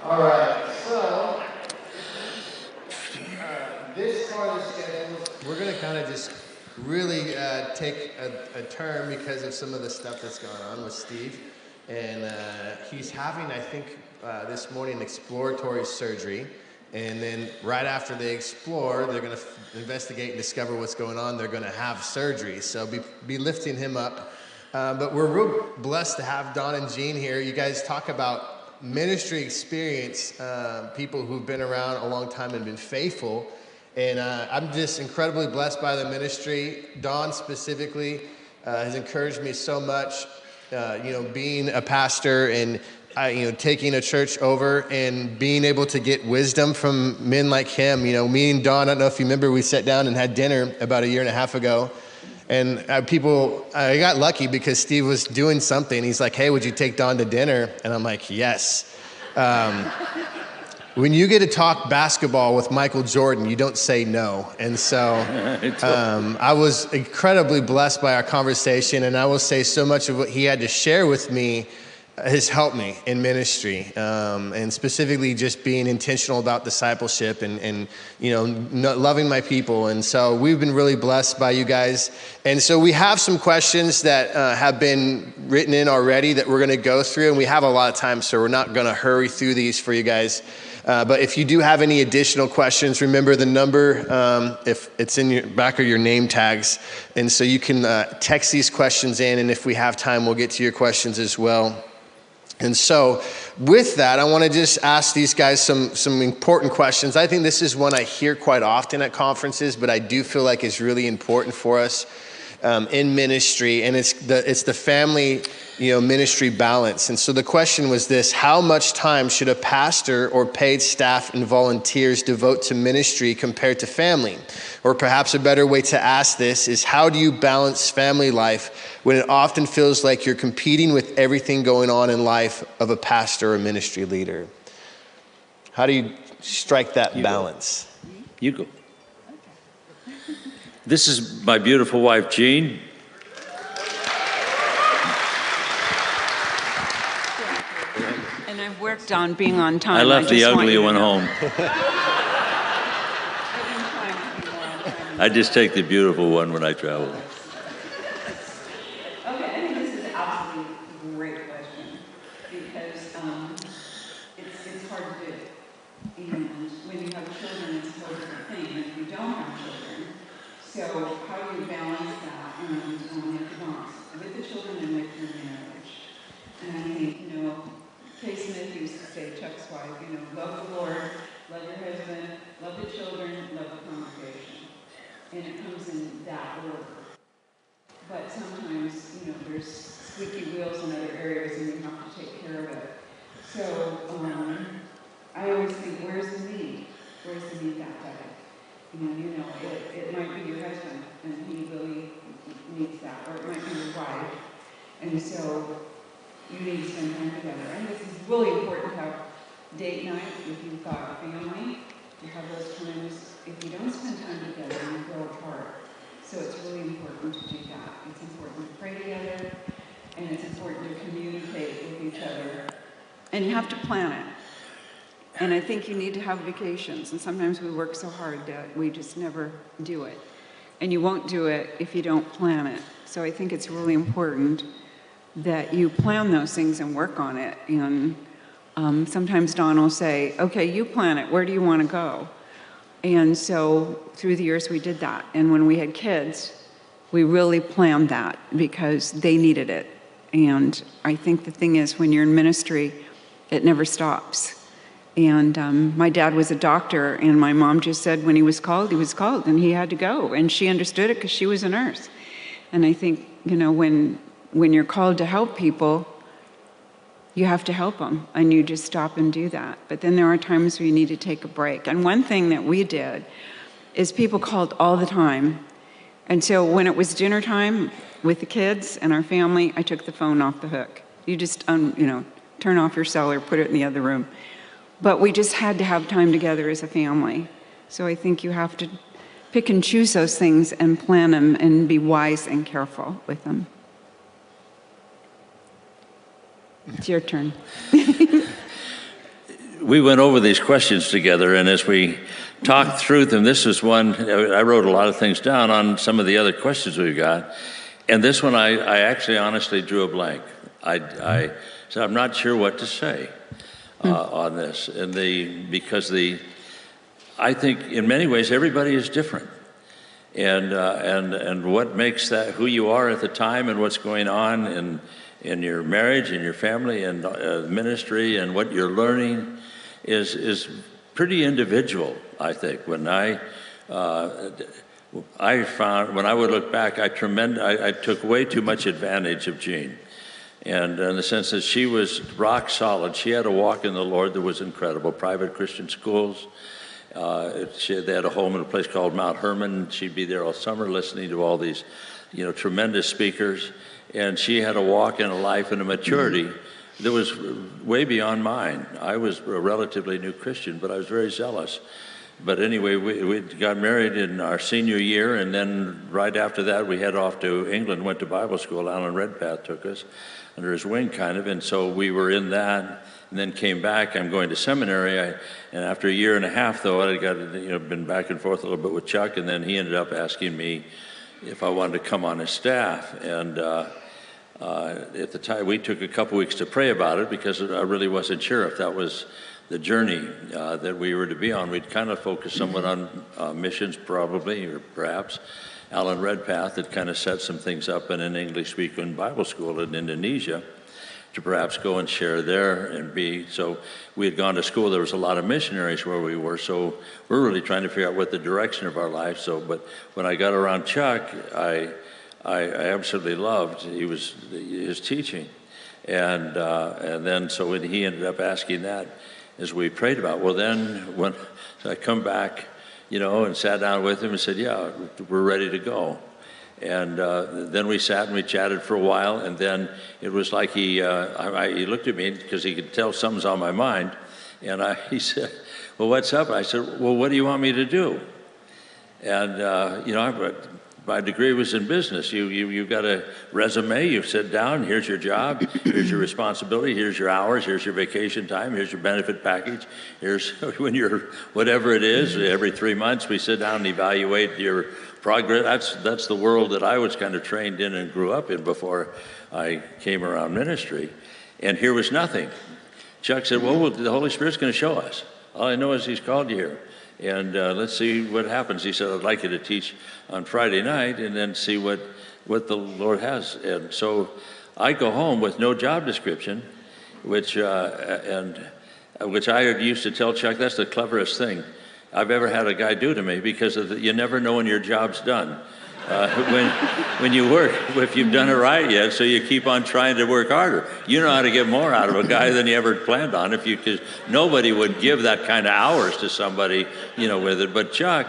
All right, so this part of the schedule, we're going to kind of just really take a turn because of some of the stuff that's gone on with Steve. And he's having, I think, this morning, exploratory surgery. And then right after they explore, they're going to investigate and discover what's going on. They're going to have surgery. So be lifting him up. But we're real blessed to have Don and Jean here. You guys talk about ministry experience, people who've been around a long time and been faithful. And I'm just incredibly blessed by the ministry. Don specifically has encouraged me so much, being a pastor and taking a church over and being able to get wisdom from men like him. Me and Don, I don't know if you remember, we sat down and had dinner about 1.5 years ago. And I got lucky because Steve was doing something. He's like, hey, would you take Don to dinner? And I'm like, yes. When you get to talk basketball with Michael Jordan, you don't say no. And so I was incredibly blessed by our conversation. And I will say so much of what he had to share with me has helped me in ministry, and specifically just being intentional about discipleship and loving my people. And so we've been really blessed by you guys. And so we have some questions that have been written in already that we're going to go through, and we have a lot of time, so we're not going to hurry through these for you guys. But if you do have any additional questions, remember the number, if it's in your back of your name tags. And so you can text these questions in, and if we have time, we'll get to your questions as well. And so with that, I want to just ask these guys some important questions. I think this is one I hear quite often at conferences, but I do feel like it's really important for us in ministry, and it's the family ministry balance. And so the question was this: how much time should a pastor or paid staff and volunteers devote to ministry compared to family? Or perhaps a better way to ask this is, how do you balance family life when it often feels like you're competing with everything going on in life of a pastor or ministry leader? How do you strike that balance? You go. This is my beautiful wife, Jean. And I've worked on being on time. I left the ugly one home. I just take the beautiful one when I travel. Okay, I think this is absolutely a great question because it's hard to do. And when you have children, it's a whole different thing than if you don't have children. So how do you balance that and you have to balance with the children and with your marriage? And I think, Kay Smith used to say, Chuck's wife, love the Lord, love your husband, love the children, love the congregation. And it comes in that order. But sometimes, there's squeaky wheels in other areas and you have to take care of it. So I always think, where's the need? Where's the need that day? It might be your husband and he really needs that, or it might be your wife. And so you need to spend time together. And this is really important to have date night if you've got a family. You have those times. If you don't spend time together, you grow apart. So it's really important to do that. It's important to pray together, and it's important to communicate with each other. And you have to plan it. And I think you need to have vacations. And sometimes we work so hard that we just never do it. And you won't do it if you don't plan it. So I think it's really important that you plan those things and work on it. And sometimes Don will say, okay, you plan it. Where do you want to go? And so through the years we did that. And when we had kids, we really planned that because they needed it. And I think the thing is, when you're in ministry, it never stops. And my dad was a doctor, and my mom just said when he was called, and he had to go. And she understood it because she was a nurse. And I think, when you're called to help people, you have to help them, and you just stop and do that. But then there are times where you need to take a break. And one thing that we did is people called all the time. And so when it was dinner time with the kids and our family, I took the phone off the hook. You just, turn off your cell or put it in the other room. But we just had to have time together as a family. So I think you have to pick and choose those things and plan them and be wise and careful with them. It's your turn. we went over these questions together, and as we talked through them, this was one, I wrote a lot of things down on some of the other questions we've got, and this one I actually honestly drew a blank. I said, I'm not sure what to say on this, and because I think in many ways everybody is different, and what makes that who you are at the time and what's going on in your marriage and your family and ministry and what you're learning is pretty individual, I think. When I found, when I would look back, I took way too much advantage of Jean. And in the sense that she was rock solid. She had a walk in the Lord that was incredible. Private Christian schools. They had a home in a place called Mount Hermon. She'd be there all summer listening to all these, tremendous speakers. And she had a walk in a life and a maturity that was way beyond mine. I was a relatively new Christian, but I was very zealous. But anyway, we got married in our senior year, and then right after that, we head off to England, went to Bible school. Alan Redpath took us under his wing, kind of, and so we were in that, and then came back. I'm going to seminary, and after a year and a half, though, I got been back and forth a little bit with Chuck, and then he ended up asking me if I wanted to come on his staff, and at the time, we took a couple weeks to pray about it because I really wasn't sure if that was the journey that we were to be on. We'd kind of focused somewhat on missions, probably, or perhaps. Alan Redpath had kind of set some things up in an English-speaking Bible school in Indonesia to perhaps go and share there and be. So we had gone to school. There was a lot of missionaries where we were. So we're really trying to figure out what the direction of our life. But when I got around Chuck, I absolutely loved his teaching, and then so when he ended up asking that, as we prayed about, well then when I come back, and sat down with him and said, yeah, we're ready to go, and then we sat and we chatted for a while, and then it was like he looked at me because he could tell something's on my mind, and he said, well, what's up? I said, well, what do you want me to do? And my degree was in business. You've got a resume, you sit down, here's your job, here's your responsibility, here's your hours, here's your vacation time, here's your benefit package, here's when you're, whatever it is, every 3 months we sit down and evaluate your progress. That's the world that I was kind of trained in and grew up in before I came around ministry. And here was nothing. Chuck said, well, the Holy Spirit's going to show us. All I know is he's called you here. And let's see what happens. He said, I'd like you to teach on Friday night and then see what the Lord has. And so I go home with no job description, which I used to tell Chuck, that's the cleverest thing I've ever had a guy do to me, because you never know when your job's done. When you work, if you've done it right yet, so you keep on trying to work harder. You know how to get more out of a guy than you ever planned on. Because nobody would give that kind of hours to somebody, with it. But Chuck,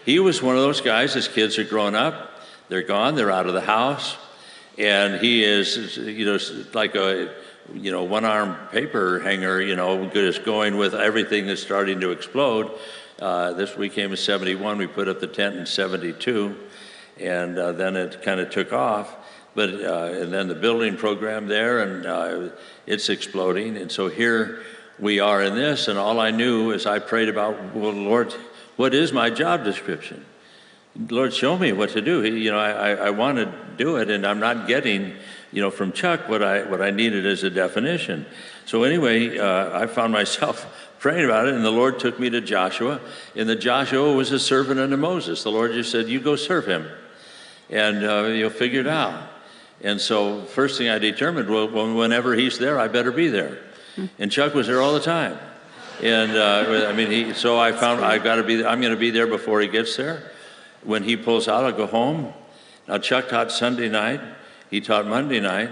he was one of those guys. His kids are grown up, they're gone, they're out of the house, and he is, like a, one-arm paper hanger, just going with everything that's starting to explode. We came in 71. We put up the tent in 72. And then it kind of took off, and then the building program there, and it's exploding. And so here we are in this, and all I knew is I prayed about, well, Lord, what is my job description? Lord, show me what to do. I want to do it, and I'm not getting, from Chuck what I needed as a definition. So anyway, I found myself praying about it, and the Lord took me to Joshua, and Joshua was a servant unto Moses. The Lord just said, you go serve him, and you'll figure it out. And so first thing I determined, well, whenever he's there, I better be there. And Chuck was there all the time. And so I found I'm going to be there before he gets there. When he pulls out, I'll go home. Now Chuck taught Sunday night, he taught Monday night.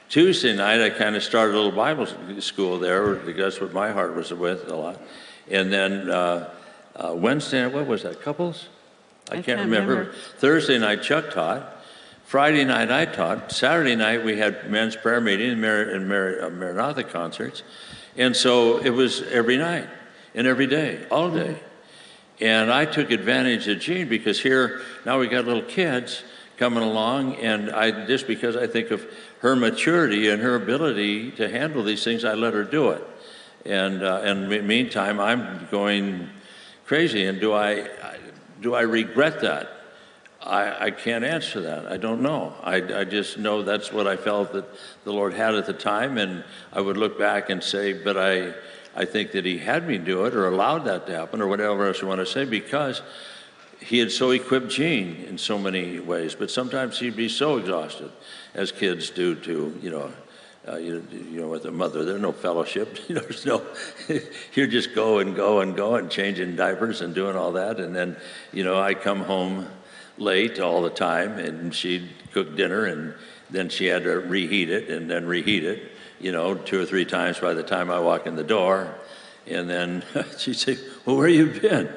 Tuesday night, I kind of started a little Bible school there, because that's what my heart was with a lot. And then Wednesday, what was that, couples? I can't remember. Thursday night, Chuck taught. Friday night, I taught. Saturday night, we had men's prayer meeting and Maranatha concerts. And so it was every night and every day, all day. And I took advantage of Jean, because here, now we got little kids coming along, and just because I think of her maturity and her ability to handle these things, I let her do it. And meantime, I'm going crazy. And do I regret that? I can't answer that. I don't know. I just know that's what I felt that the Lord had at the time, and I would look back and say, but I think that he had me do it or allowed that to happen or whatever else you want to say, because he had so equipped Jean in so many ways. But sometimes he'd be so exhausted, as kids do too, with a mother. There's no fellowship. There's no, you just go and changing diapers and doing all that. And then, I come home late all the time, and she'd cook dinner, and then she had to reheat it and then reheat it, 2 or 3 times by the time I walk in the door. And then she'd say, well, where you been?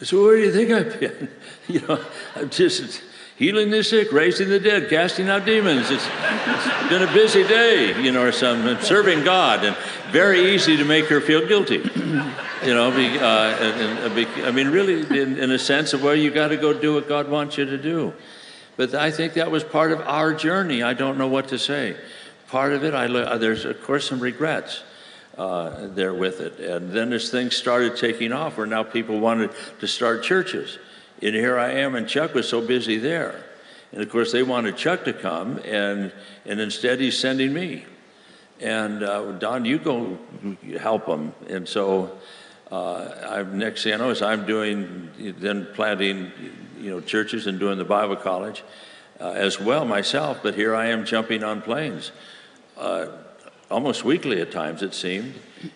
So where do you think I've been? I'm just healing the sick, raising the dead, casting out demons. It's been a busy day, or something, serving God, and very easy to make her feel guilty. Really, in a sense of, well, you got to go do what God wants you to do. But I think that was part of our journey. I don't know what to say. Part of it, there's of course some regrets there with it. And then as things started taking off, where now people wanted to start churches. And here I am, and Chuck was so busy there. And of course, they wanted Chuck to come, and instead he's sending me. And Don, you go help them. And so next thing I know is I'm planting, churches and doing the Bible college as well myself. But here I am jumping on planes, almost weekly at times it seemed.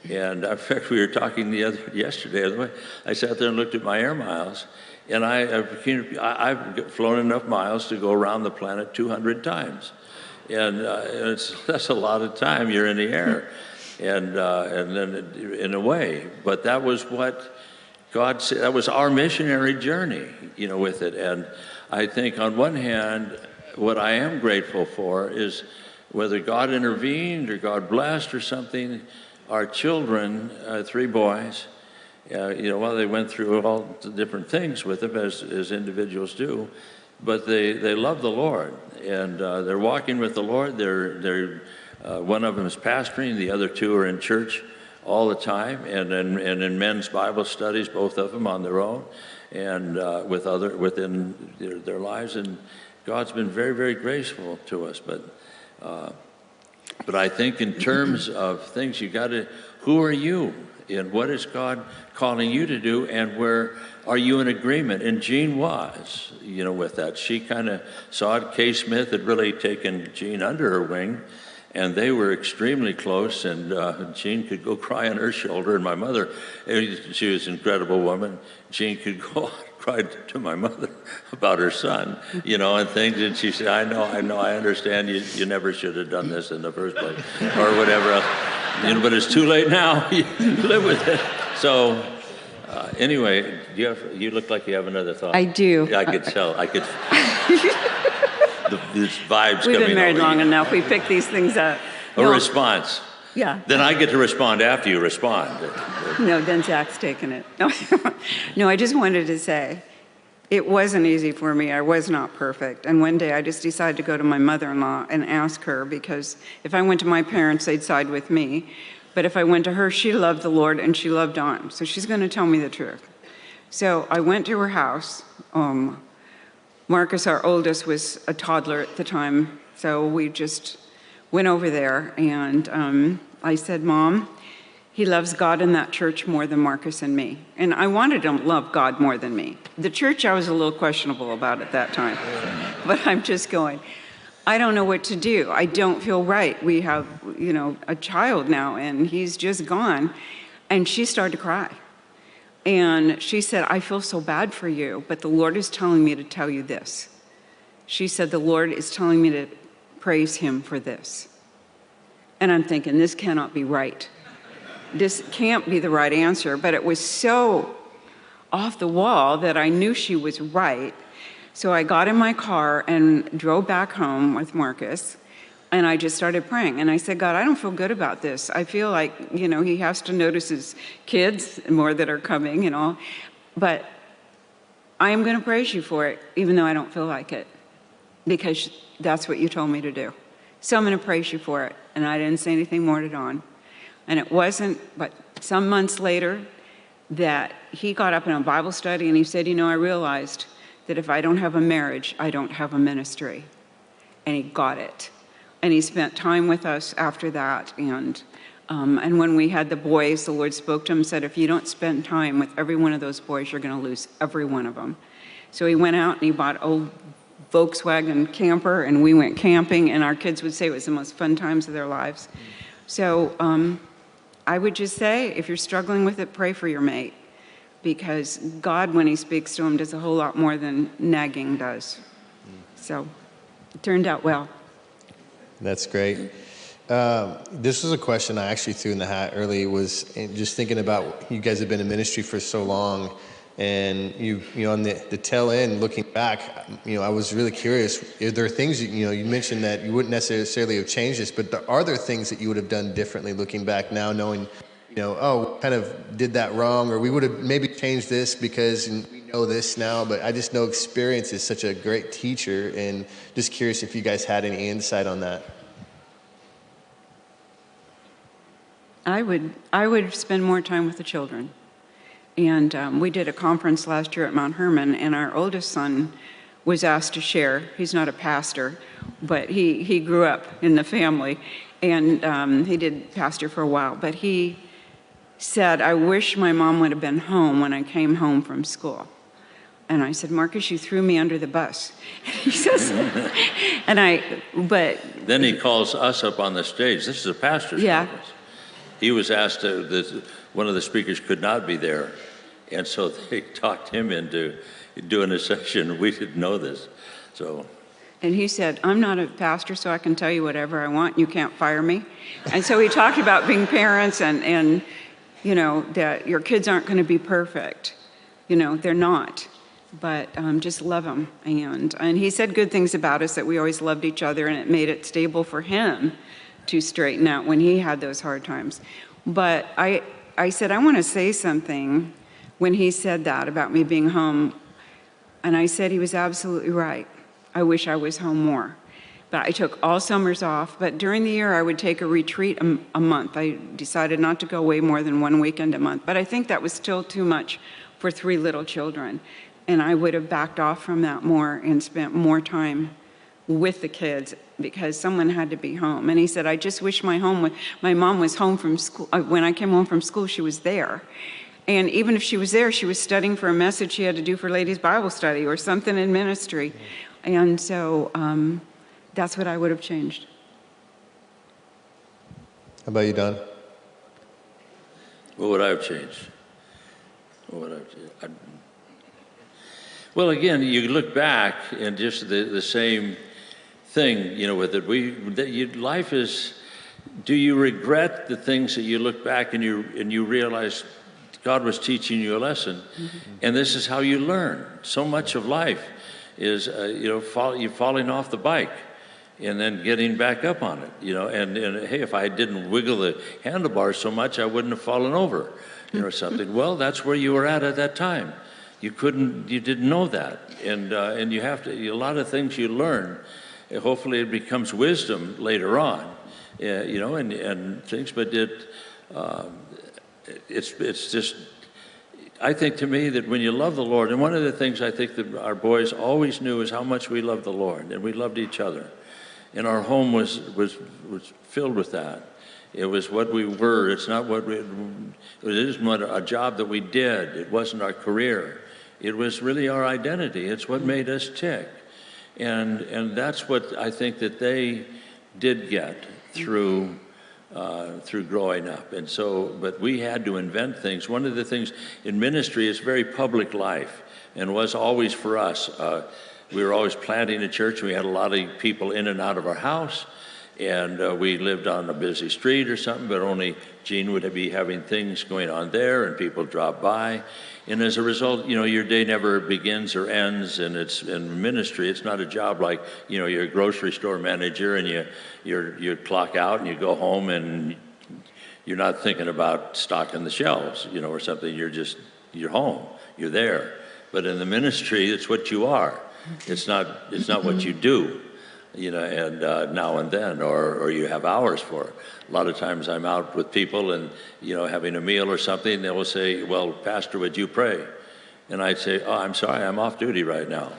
And in fact, we were talking yesterday. I sat there and looked at my air miles, and I've flown enough miles to go around the planet 200 times. And that's a lot of time you're in the air, and then in a way. But that was what God said. That was our missionary journey, with it. And I think on one hand, what I am grateful for is whether God intervened or God blessed or something. Our children, 3 boys, well, they went through all the different things with them as individuals do. But they love the Lord, and they're walking with the Lord. They're one of them is pastoring, the other 2 are in church all the time, and in men's Bible studies, both of them on their own, and within their lives. And God's been very, very graceful to us. But I think in terms of things, you got to, who are you? And what is God calling you to do, and where are you in agreement? And Jean was, with that. She kind of saw it. Kay Smith had really taken Jean under her wing, and they were extremely close, and Jean could go cry on her shoulder, and my mother, she was an incredible woman. Jean could go cry to my mother about her son, and things, and she said, I know, I understand, you never should have done this in the first place, or whatever else. But it's too late now. You live with it. So, anyway, you look like you have another thought. I do. Yeah, I could tell. These vibes We've coming been married over long you. enough. We pick these things up. A response. Yeah. Then I get to respond after you respond. No, then Jack's taking it. No, I just wanted to say, it wasn't easy for me. I was not perfect. And one day I just decided to go to my mother-in-law and ask her, because if I went to my parents, they'd side with me. But if I went to her, she loved the Lord and she loved Don. So she's going to tell me the truth. So I went to her house. Marcus, our oldest, was a toddler at the time. So we just went over there, and I said, Mom, he loves God in that church more than Marcus and me. And I wanted him to love God more than me. The church I was a little questionable about at that time. But I'm just going, I don't know what to do. I don't feel right. We have, a child now, and he's just gone. And she started to cry. And she said, I feel so bad for you, but the Lord is telling me to tell you this. She said, the Lord is telling me to praise him for this. And I'm thinking, this cannot be right. This can't be the right answer. But it was so off the wall that I knew she was right. So I got in my car and drove back home with Marcus, and I just started praying. And I said, God, I don't feel good about this. I feel like, he has to notice his kids more that are coming and all. But I am going to praise you for it, even though I don't feel like it, because that's what you told me to do. So I'm going to praise you for it. And I didn't say anything more to Don. And it wasn't but some months later that he got up in a Bible study and he said, I realized that if I don't have a marriage, I don't have a ministry. And he got it. And he spent time with us after that. And when we had the boys, the Lord spoke to him and said, if you don't spend time with every one of those boys, you're going to lose every one of them. So he went out and he bought old Volkswagen camper, and we went camping, and our kids would say it was the most fun times of their lives. So I would just say, if you're struggling with it, pray for your mate, because God, when he speaks to him, does a whole lot more than nagging does. So it turned out well. That's great. This was a question I actually threw in the hat early, was just thinking about, you guys have been in ministry for so long, and you on the tail end, looking back, I was really curious, are there things, you mentioned that you wouldn't necessarily have changed this, but are there things that you would have done differently looking back now, knowing, oh, kind of did that wrong, or we would have maybe changed this because we know this now, but I just know experience is such a great teacher, and just curious if you guys had any insight on that. I would spend more time with the children. And we did a conference last year at Mount Hermon, and our oldest son was asked to share. He's not a pastor, but he grew up in the family, and he did pastor for a while. But he said, I wish my mom would have been home when I came home from school. And I said, Marcus, you threw me under the bus. He says, but... Then he calls us up on the stage. This is a pastor's conference. He was asked one of the speakers could not be there, and so they talked him into doing a session. We didn't know this, so. And he said, I'm not a pastor, so I can tell you whatever I want. You can't fire me. And so he talked about being parents and that your kids aren't going to be perfect. They're not. But just love them. And he said good things about us, that we always loved each other, and it made it stable for him to straighten out when he had those hard times. But I said, I want to say something when he said that about me being home. And I said he was absolutely right. I wish I was home more. But I took all summers off. But during the year, I would take a retreat a month. I decided not to go away more than one weekend a month. But I think that was still too much for 3 little children. And I would have backed off from that more and spent more time with the kids, because someone had to be home. And he said, I just wish my mom was home from school. When I came home from school, she was there. And even if she was there, she was studying for a message she had to do for ladies' Bible study or something in ministry. And so that's what I would have changed. How about you, Don? What would I have changed? Well, again, you look back and just the same thing, with it. Life is, do you regret the things that you look back and you realize God was teaching you a lesson? Mm-hmm. And this is how you learn. So much of life is, you falling off the bike and then getting back up on it, and hey, if I didn't wiggle the handlebars so much, I wouldn't have fallen over, something. Well, that's where you were at that time. You didn't know that. And you have to, a lot of things you learn, hopefully it becomes wisdom later on, and things, but it's just, I think to me that when you love the Lord, and one of the things I think that our boys always knew is how much we loved the Lord, and we loved each other. And our home was filled with that. It was what we were. It's not it isn't a job that we did. It wasn't our career. It was really our identity. It's what made us tick. And that's what I think that they did get through growing up. And so, but we had to invent things. One of the things in ministry is very public life, and was always for us. We were always planting a church. We had a lot of people in and out of our house, and we lived on a busy street or something, but only Gene would be having things going on there, and people drop by. And as a result, your day never begins or ends, and it's in ministry. It's not a job like, you're a grocery store manager and you clock out and you go home and you're not thinking about stocking the shelves, or something. You're home, you're there. But in the ministry, it's what you are. It's not what you do. and now and then, or you have hours for it. A lot of times I'm out with people and, having a meal or something, and they will say, well, Pastor, would you pray? And I'd say, oh, I'm sorry, I'm off duty right now.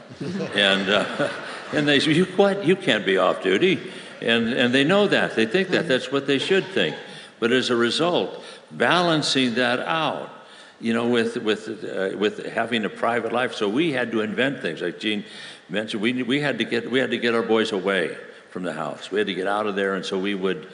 And they say, what? You can't be off duty. And they know that. They think that. That's what they should think. But as a result, balancing that out, with having a private life. So we had to invent things. Like Jean mentioned, we had to get our boys away from the house. We had to get out of there. And so we would,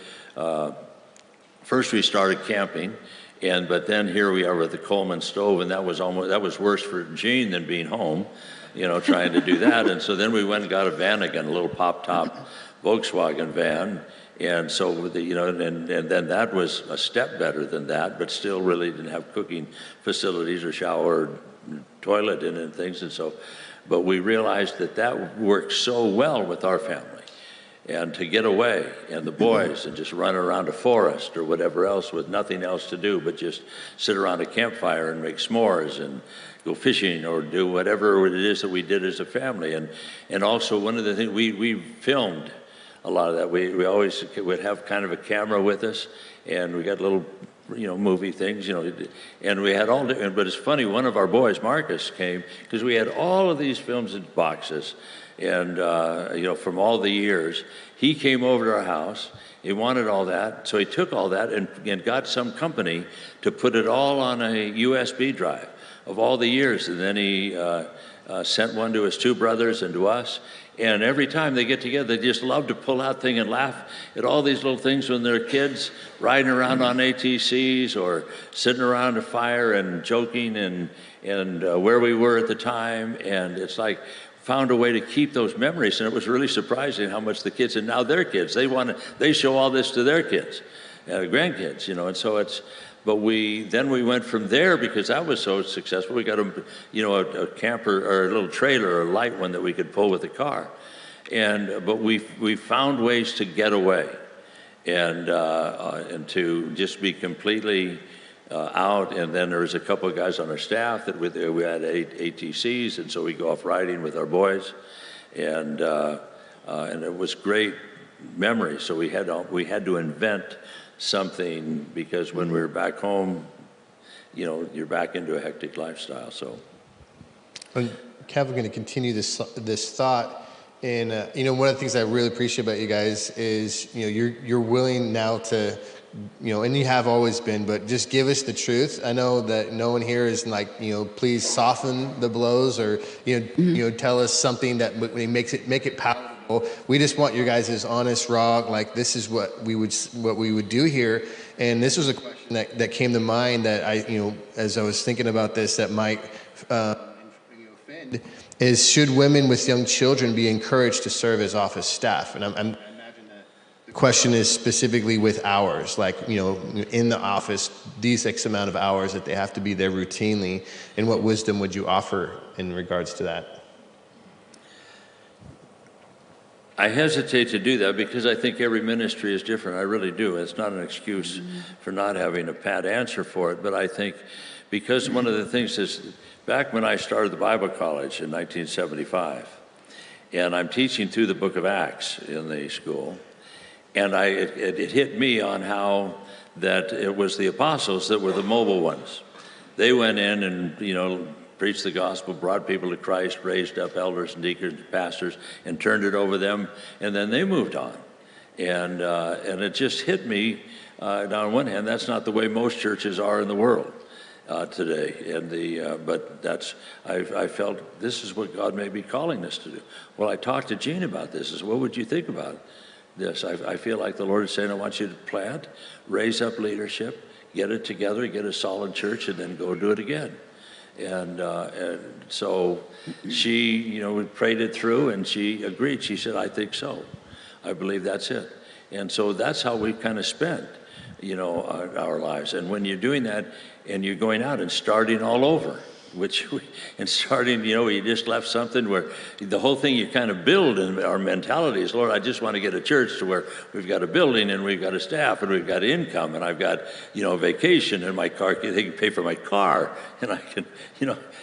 first we started camping. But then here we are with the Coleman stove, and that was worse for Jean than being home, trying to do that. And so then we went and got a van again, a little pop-top Volkswagen van. And so, and then that was a step better than that, but still really didn't have cooking facilities or shower or toilet in it and things. And so, but we realized that worked so well with our family. And to get away, and the boys, and just run around a forest or whatever else with nothing else to do but just sit around a campfire and make s'mores and go fishing or do whatever it is that we did as a family. And also one of the things, we filmed a lot of that. We always would have kind of a camera with us, and we got little, movie things, and we had but it's funny, one of our boys, Marcus, came, because we had all of these films in boxes, and, from all the years. He came over to our house. He wanted all that, so he took all that and got some company to put it all on a USB drive of all the years, and then he sent one to his two brothers and to us. And every time they get together, they just love to pull out things and laugh at all these little things when they're kids, riding around on ATCs or sitting around a fire and joking and where we were at the time. And it's like, found a way to keep those memories. And it was really surprising how much the kids, and now their kids, they show all this to their kids, grandkids, and so it's, but then we went from there, because that was so successful. We got a camper or a little trailer, or a light one that we could pull with the car. But we found ways to get away and to just be completely out. And then there was a couple of guys on our staff that we had ATCs, and so we go off riding with our boys, and it was great memory. So we had to invent something, because when we were back home, you're back into a hectic lifestyle. So, and Kev, we're going to continue this thought. And one of the things I really appreciate about you guys is you're willing now to, and you have always been, but just give us the truth. I know that no one here is like, please soften the blows, or tell us something that make it palatable. We just want your guys' honest, raw, like, this is what we would do here. And this was a question that came to mind that as I was thinking about this, that might offend, is, should women with young children be encouraged to serve as office staff? And I imagine that the question is specifically with hours, like, in the office, these X amount of hours that they have to be there routinely. And what wisdom would you offer in regards to that? I hesitate to do that, because I think every ministry is different. I really do. It's not an excuse for not having a pat answer for it. But I think, because one of the things is, back when I started the Bible college in 1975, and I'm teaching through the book of Acts in the school, and it hit me on how that it was the apostles that were the mobile ones. They went in and, preached the gospel, brought people to Christ, raised up elders and deacons and pastors, and turned it over them, and then they moved on. And it just hit me, on one hand, that's not the way most churches are in the world today. But I felt this is what God may be calling us to do. Well, I talked to Jean about this. I said, what would you think about this? I feel like the Lord is saying, I want you to plant, raise up leadership, get it together, get a solid church, and then go do it again. And so she, we prayed it through, and she agreed. She said, I think so. I believe that's it. And so that's how we kind of spent, our lives. And when you're doing that and you're going out and starting all over, you just left something where the whole thing you kind of build in our mentality is, Lord, I just want to get a church to where we've got a building and we've got a staff and we've got income and I've got, vacation and my car, they can pay for my car and I can,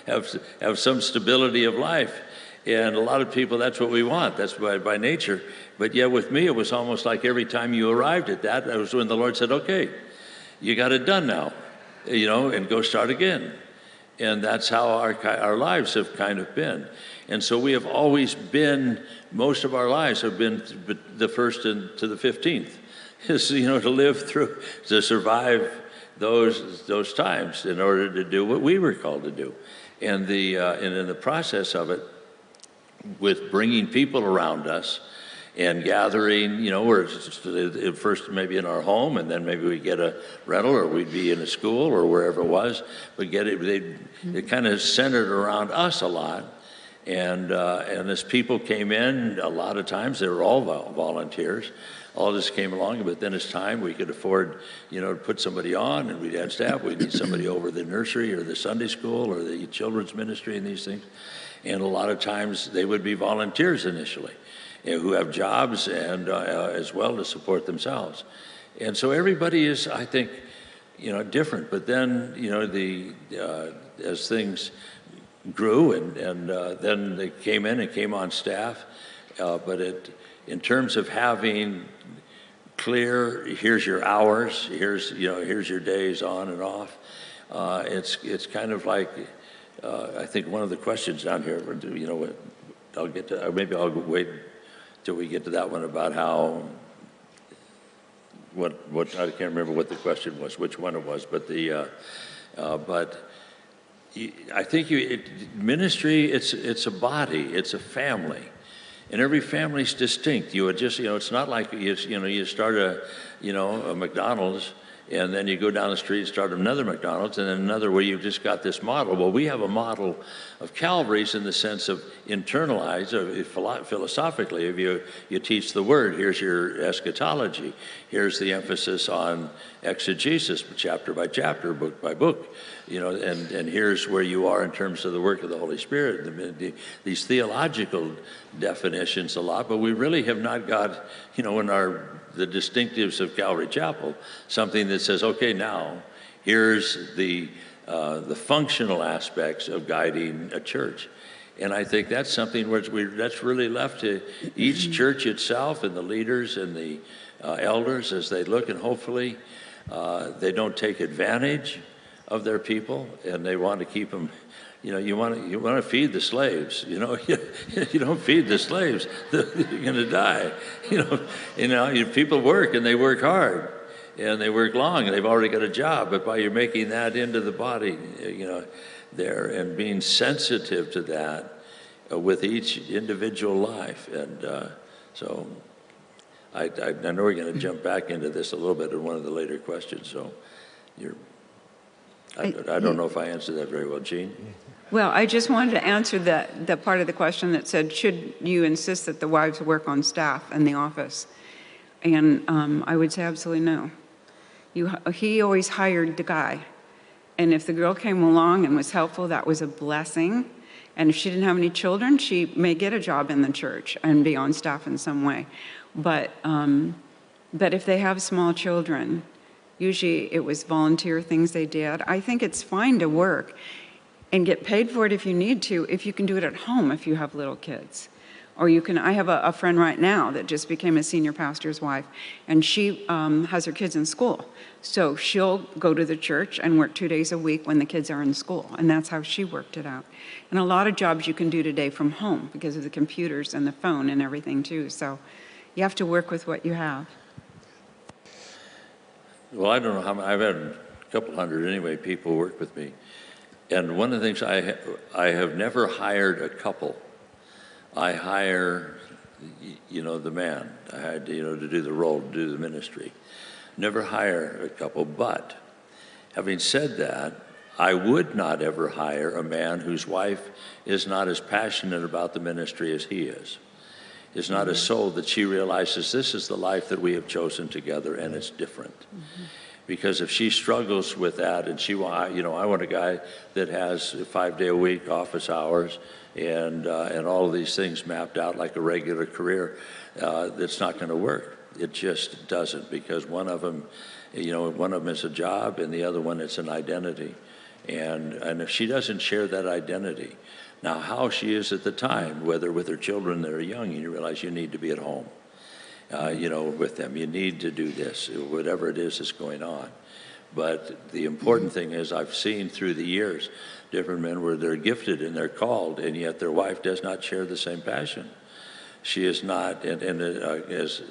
have some stability of life. And a lot of people, that's what we want. That's by nature. But yet with me, it was almost like every time you arrived at that was when the Lord said, okay, you got it done now, and go start again. And that's how our lives have kind of been. And so we have always been, most of our lives have been the 1st to the 15th, is, to live through, to survive those times in order to do what we were called to do. And in the process of it, with bringing people around us and gathering, we're first maybe in our home, and then maybe we get a rental, or we'd be in a school or wherever it was, but it kind of centered around us a lot. And as people came in, a lot of times they were all volunteers. All this came along, but then as time we could afford, to put somebody on, and we'd have staff. We'd need somebody over the nursery or the Sunday school or the children's ministry and these things. And a lot of times they would be volunteers initially, who have jobs and as well to support themselves. And so everybody is, I think, different. But then, as things grew and then they came in and came on staff, in terms of having clear, here's your hours, here's your days on and off, it's kind of like, I think one of the questions down here, I'll get to, maybe I'll wait till we get to that one about how, what I can't remember what the question was, which one it was, but I think ministry, it's a body, it's a family, and every family's distinct. You would just, it's not like you start a McDonald's, and then you go down the street and start another McDonald's, and then another where you've just got this model. Well, we have a model of Calvary's in the sense of internalized, philosophically, if you teach the word, here's your eschatology, here's the emphasis on exegesis, chapter by chapter, book by book, and here's where you are in terms of the work of the Holy Spirit, these theological definitions a lot, but we really have not got, in the distinctives of Calvary Chapel, something that says, okay, now here's the functional aspects of guiding a church. And I think that's something that's really left to each church itself and the leaders and the elders as they look, and hopefully they don't take advantage of their people, and they want to keep them. You want to feed the slaves. You don't feed the slaves, you're going to die. People work, and they work hard, and they work long, and they've already got a job. But by you're making that into the body, there, and being sensitive to that with each individual life, and so I know we're going to jump back into this a little bit in one of the later questions. So I don't know if I answered that very well, Jean. Well, I just wanted to answer the part of the question that said, should you insist that the wives work on staff in the office? And I would say absolutely no. He always hired the guy. And if the girl came along and was helpful, that was a blessing. And if she didn't have any children, she may get a job in the church and be on staff in some way. But if they have small children, usually it was volunteer things they did. I think it's fine to work and get paid for it if you need to, if you can do it at home if you have little kids. Or I have a friend right now that just became a senior pastor's wife, and she has her kids in school. So she'll go to the church and work 2 days a week when the kids are in school, and that's how she worked it out. And a lot of jobs you can do today from home because of the computers and the phone and everything too. So you have to work with what you have. Well, I don't know how many, I've had a couple hundred anyway, people work with me. And one of the things I have never hired a couple. I hire, the man. I had to do the role, to do the ministry. Never hire a couple. But having said that, I would not ever hire a man whose wife is not as passionate about the ministry as he is not as sold that she realizes this is the life that we have chosen together, and it's different. Mm-hmm. Because if she struggles with that, and I want a guy that has 5-day-a-week office hours and all of these things mapped out like a regular career, that's not going to work. It just doesn't, because one of them is a job, and the other one is an identity. And if she doesn't share that identity, Now, how she is at the time, whether with her children that are young, you realize you need to be at home, with them. You need to do this, whatever it is that's going on. But the important thing is I've seen through the years different men where they're gifted and they're called, and yet their wife does not share the same passion. She is not, has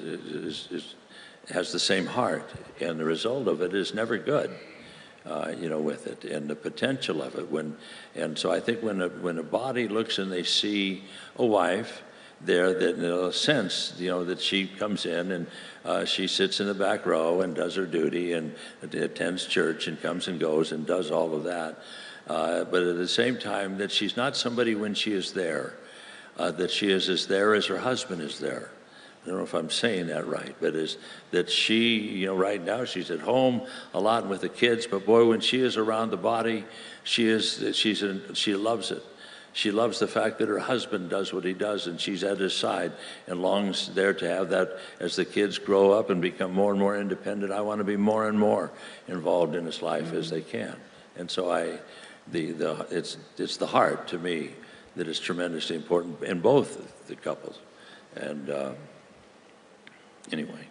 the same heart, and the result of it is never good. With it and the potential of it. And so I think when a body looks and they see a wife there, that in a sense, that she comes in and she sits in the back row and does her duty and attends church and comes and goes and does all of that. But at the same time, that she's not somebody when she is there, that she is as there as her husband is there. I don't know if I'm saying that right, but is that she, right now she's at home a lot with the kids, but boy, when she is around the body, she loves it. She loves the fact that her husband does what he does, and she's at his side and longs there to have that as the kids grow up and become more and more independent. I want to be more and more involved in his life as they can. And so it's the heart to me that is tremendously important in both the couples. And anyway.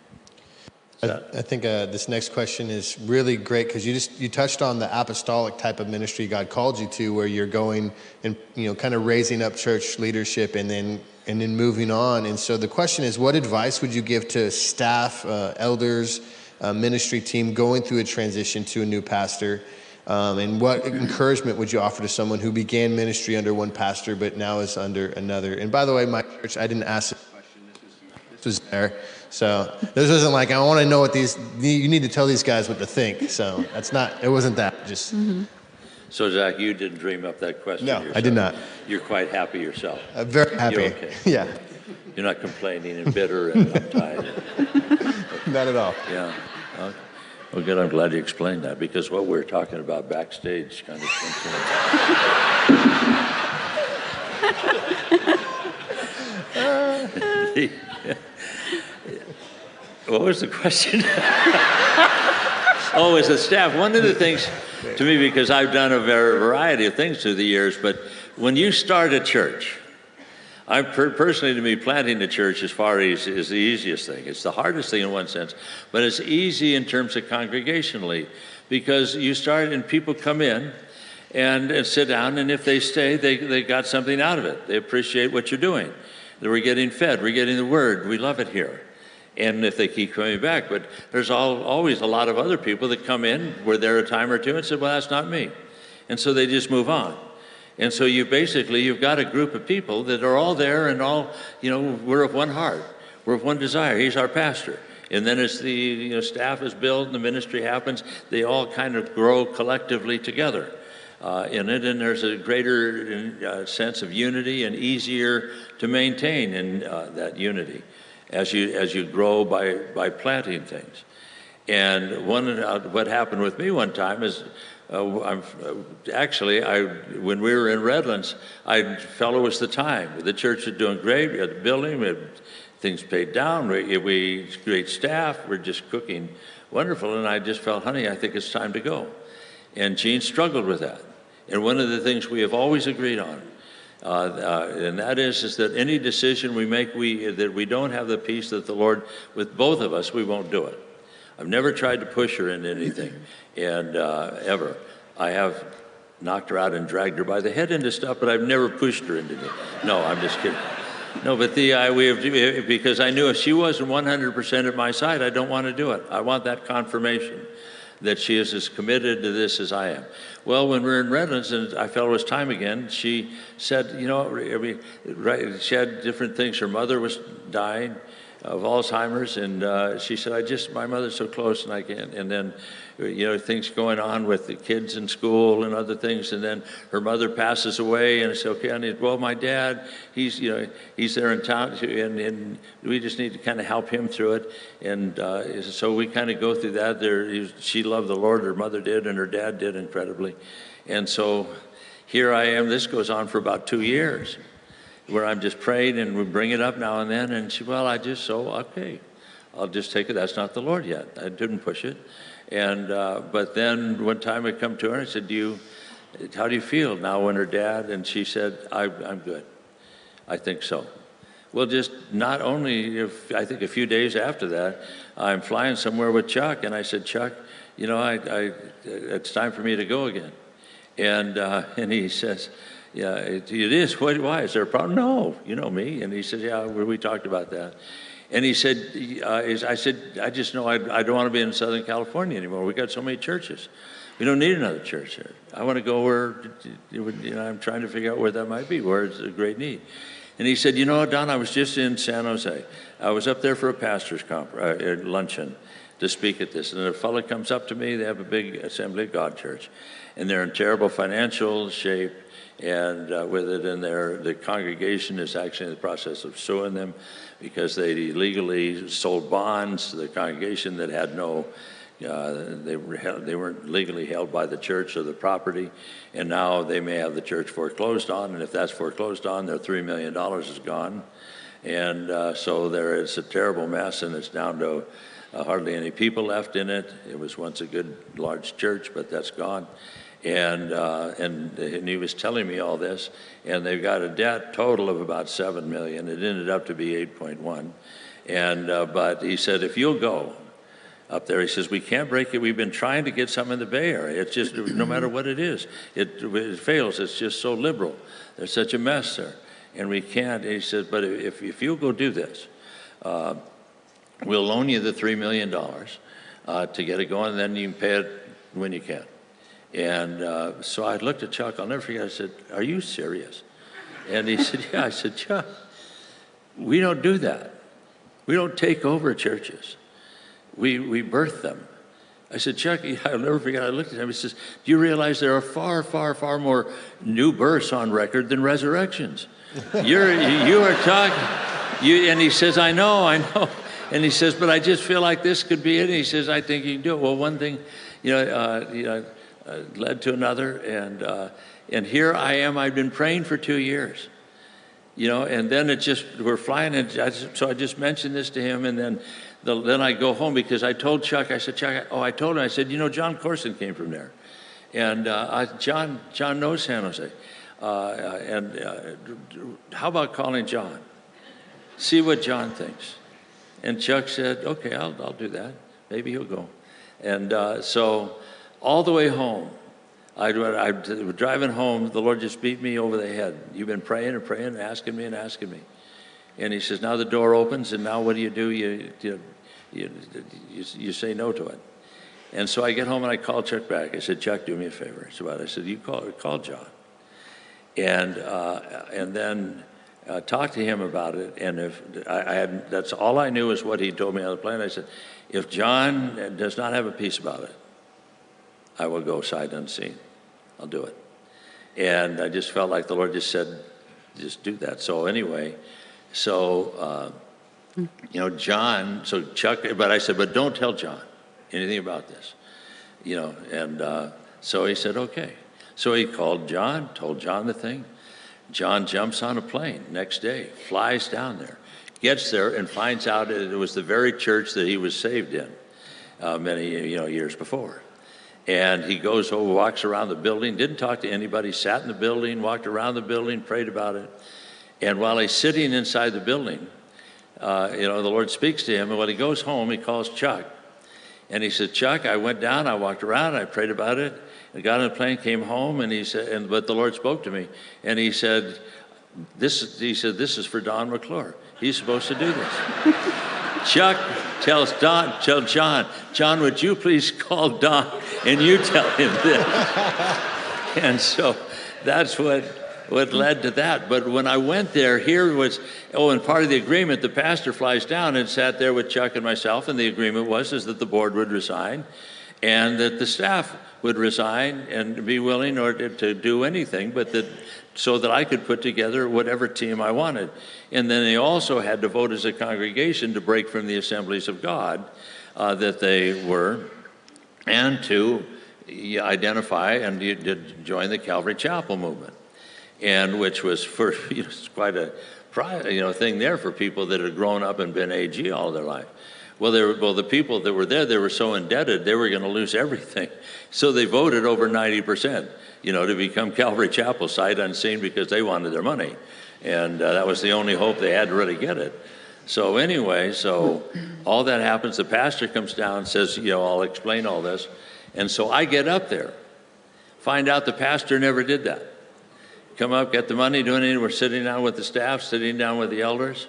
I think this next question is really great because you touched on the apostolic type of ministry God called you to, where you're going and kind of raising up church leadership and then moving on. And so the question is, what advice would you give to staff, elders, ministry team going through a transition to a new pastor? And what encouragement would you offer to someone who began ministry under one pastor but now is under another? And by the way, my church, I didn't ask this question. This was there. So this wasn't like, I want to know what you need to tell these guys what to think. So it wasn't that. Just. Mm-hmm. So Zach, you didn't dream up that question No, yourself. I did not. You're quite happy yourself. Very happy. You're okay. Yeah. You're not complaining and bitter and uptight. Not at all. Yeah. Okay. Well, good. I'm glad you explained that, because what we're talking about backstage kind of things. What was the question? Oh, as a staff, one of the things to me, because I've done a variety of things through the years, but when you start a church, personally, to me, planting a church is the easiest thing. It's the hardest thing in one sense, but it's easy in terms of congregationally, because you start and people come in and sit down, and if they stay, they got something out of it. They appreciate what you're doing. We're getting fed. We're getting the word. We love it here. And if they keep coming back, but there's always a lot of other people that come in, were there a time or two and said, well, that's not me. And so they just move on. And so you've got a group of people that are all there and all, we're of one heart. We're of one desire. He's our pastor. And then as the staff is built and the ministry happens, they all kind of grow collectively together in it. And there's a greater sense of unity and easier to maintain in that unity as you grow by planting things. And what happened with me one time is, when we were in Redlands, I felt it was the time. The church was doing great. We had the building. We had things paid down. We great staff. We're just cooking wonderful. And I just felt, honey, I think it's time to go. And Jean struggled with that. And one of the things we have always agreed on, and that is that any decision we make, that we don't have the peace that the Lord, with both of us, we won't do it. I've never tried to push her into anything, and ever. I have knocked her out and dragged her by the head into stuff, but I've never pushed her into it. No, I'm just kidding. No, but because I knew if she wasn't 100% at my side, I don't want to do it. I want that confirmation that she is as committed to this as I am. Well, when we were in Redlands and I felt it was time again, she said, she had different things. Her mother was dying of Alzheimer's, and she said, my mother's so close and I can't. And then, things going on with the kids in school and other things, and then her mother passes away, and it's okay. And well, my dad, he's there in town, and we just need to kind of help him through it. And so we kind of go through that. She loved the Lord, her mother did, and her dad did incredibly. And so here I am. This goes on for about 2 years, where I'm just praying and we bring it up now and then. And she, okay, I'll just take it. That's not the Lord yet. I didn't push it. And but then one time I come to her and I said, do how do you feel now when her dad? And she said, I'm good. I think so. Well, just not only, I think a few days after that, I'm flying somewhere with Chuck, and I said, Chuck, you know, it's time for me to go again. And he says, yeah, it is. Why? Is there a problem? No, you know me. And he said, yeah, we talked about that. And he said, I said, I just know I don't want to be in Southern California anymore. We got so many churches. We don't need another church here. I want to go where, I'm trying to figure out where that might be, where it's a great need. And he said, you know, Don, I was just in San Jose. I was up there for a pastor's luncheon to speak at this. And a fellow comes up to me. They have a big Assembly of God church. And they're in terrible financial shape. And with it in there, the congregation is actually in the process of suing them because they illegally sold bonds to the congregation that had no, they weren't legally held by the church or the property, and now they may have the church foreclosed on, and if that's foreclosed on, their $3 million is gone. And so there is a terrible mess, and it's down to hardly any people left in it. It was once a good, large church, but that's gone. And he was telling me all this, and they've got a debt total of about $7 million. It ended up to be 8.1. And but he said, if you'll go up there, he says, we can't break it. We've been trying to get some in the Bay Area. It's just, no matter what it is, it fails. It's just so liberal. There's such a mess there. And we can't. And he says, but if you'll go do this, we'll loan you the $3 million to get it going, and then you can pay it when you can. And so I looked at Chuck. I'll never forget. I said, are you serious? And he said, yeah. I said, Chuck, we don't do that. We don't take over churches. We birth them. I said, Chuck, I'll never forget. I looked at him. He says, do you realize there are far, far, far more new births on record than resurrections? You are talking. And he says, I know. And he says, but I just feel like this could be it. And he says, I think you can do it. Well, one thing, led to another, and here I am. I've been praying for 2 years, and then we're flying, and so I just mentioned this to him, and then I go home because I told Chuck. I said, Chuck, I told him. I said, John Corson came from there, and John knows San Jose, how about calling John, see what John thinks? And Chuck said, okay, I'll do that. Maybe he'll go, and so. All the way home, I was driving home, the Lord just beat me over the head. You've been praying and praying, asking me. And he says, now the door opens, and now what do? You say no to it. And so I get home and I call Chuck back. I said, Chuck, do me a favor. I said, you call John. And then talk to him about it. And if that's all I knew is what he told me on the plane. I said, if John does not have a peace about it, I will go sight unseen. I'll do it. And I just felt like the Lord just said, just do that. So anyway, John, so Chuck, but I said, but don't tell John anything about this, and so he said, okay. So he called John, told John the thing. John jumps on a plane next day, flies down there, gets there and finds out it was the very church that he was saved in many years before. And he goes over, walks around the building, didn't talk to anybody, sat in the building, walked around the building, prayed about it. And while he's sitting inside the building, the Lord speaks to him. And when he goes home, he calls Chuck. And he said, Chuck, I went down, I walked around, I prayed about it. I got on the plane, came home, and he said, but the Lord spoke to me. And he said, this is for Don McClure. He's supposed to do this. Chuck tell John, would you please call Don and you tell him this? And so that's what led to that. But when I went there, and part of the agreement, the pastor flies down and sat there with Chuck and myself, and the agreement was that the board would resign and that the staff would resign and be willing to do anything, so that I could put together whatever team I wanted. And then they also had to vote as a congregation to break from the Assemblies of God that they were, and to identify and to join the Calvary Chapel movement, and which was quite a thing there for people that had grown up and been AG all their life. Well, the people that were there, they were so indebted, they were going to lose everything. So they voted over 90%. to become Calvary Chapel sight unseen because they wanted their money. And that was the only hope they had to really get it. So anyway, all that happens, the pastor comes down and says, I'll explain all this. And so I get up there, find out the pastor never did that. Come up, get the money, doing it. We're sitting down with the staff, sitting down with the elders.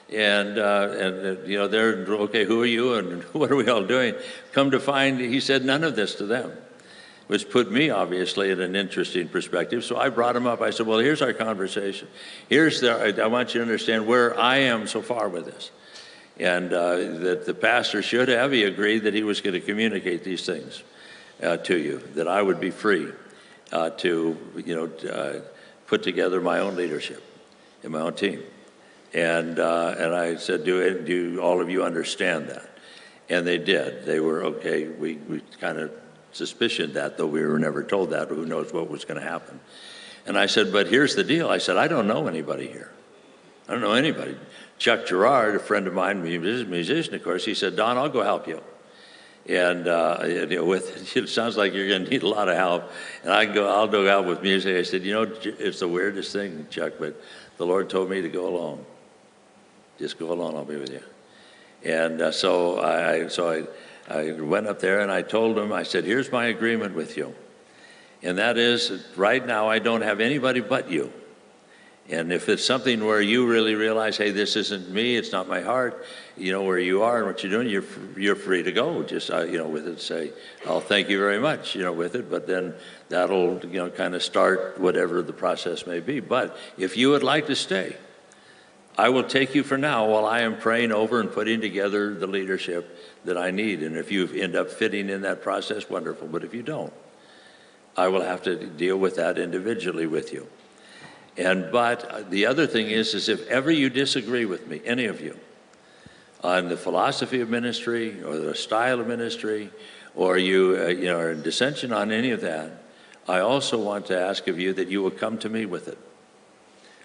And they're, okay, who are you and what are we all doing? Come to find, he said none of this to them, which put me obviously in an interesting perspective. So I brought him up. I said, well, here's our conversation. I want you to understand where I am so far with this. And that the pastor should have, he agreed that he was going to communicate these things to you, that I would be free to put together my own leadership and my own team. And I said, do all of you understand that? And they did. They were, okay, we kind of suspicioned that, though we were never told that. Who knows what was going to happen? And I said, but here's the deal. I said, I don't know anybody here. I don't know anybody. Chuck Gerard, a friend of mine, musician, of course, he said, Don, I'll go help you. And it sounds like you're going to need a lot of help. And I'll go out with music. I said, it's the weirdest thing, Chuck, but the Lord told me to go alone. Just go alone, I'll be with you. And so I went up there and I told him, I said, here's my agreement with you. And that is, right now I don't have anybody but you. And if it's something where you really realize, hey, this isn't me, it's not my heart, where you are and what you're doing, you're free to go. Just, with it, say, oh, thank you very much, with it. But then that'll, kind of start whatever the process may be. But if you would like to stay, I will take you for now while I am praying over and putting together the leadership that I need. And if you end up fitting in that process, wonderful. But if you don't, I will have to deal with that individually with you. But the other thing is if ever you disagree with me, any of you, on the philosophy of ministry or the style of ministry, or you are in dissension on any of that, I also want to ask of you that you will come to me with it.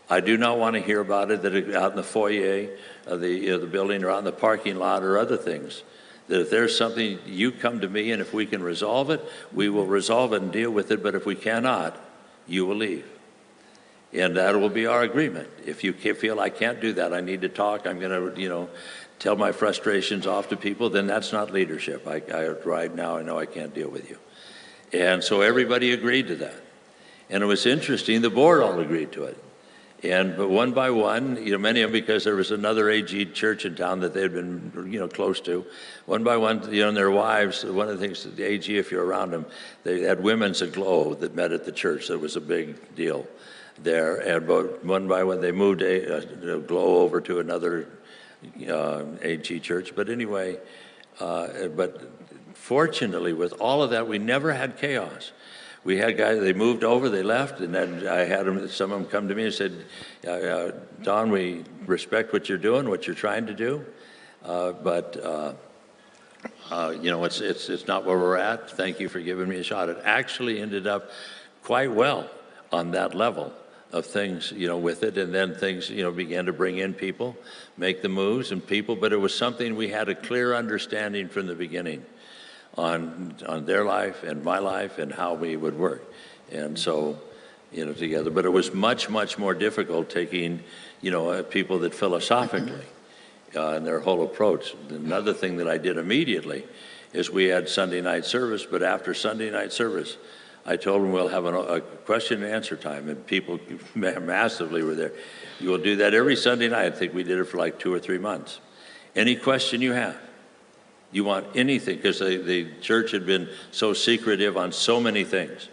I do not want to hear about it out in the foyer of the building or out in the parking lot or other things. That if there's something, you come to me, and if we can resolve it, we will resolve it and deal with it. But if we cannot, you will leave. And that will be our agreement. If you feel I can't do that, I need to talk, I'm going to, tell my frustrations off to people, then that's not leadership. Right now I know I can't deal with you. And so everybody agreed to that. And it was interesting, the board all agreed to it. But one by one, many of them, because there was another AG church in town that they had been, close to, one by one, and their wives, one of the things, the AG, if you're around them, they had Women's Aglow that met at the church. That was a big deal there. But one by one, they moved Aglow over to another AG church. But anyway, but fortunately, with all of that, we never had chaos. We had guys, they moved over, they left, and then I had some of them come to me and said, Don, we respect what you're doing, what you're trying to do, but it's not where we're at. Thank you for giving me a shot. It actually ended up quite well on that level of things, with it, and then things, began to bring in people, make the moves and people, but it was something we had a clear understanding from the beginning on their life and my life and how we would work. And so, together. But it was much, much more difficult taking, people that philosophically and their whole approach. Another thing that I did immediately is we had Sunday night service, but after Sunday night service, I told them we'll have a question and answer time, and people massively were there. You will do that every Sunday night. I think we did it for like 2 or 3 months. Any question you have, you want anything, because the church had been so secretive on so many things,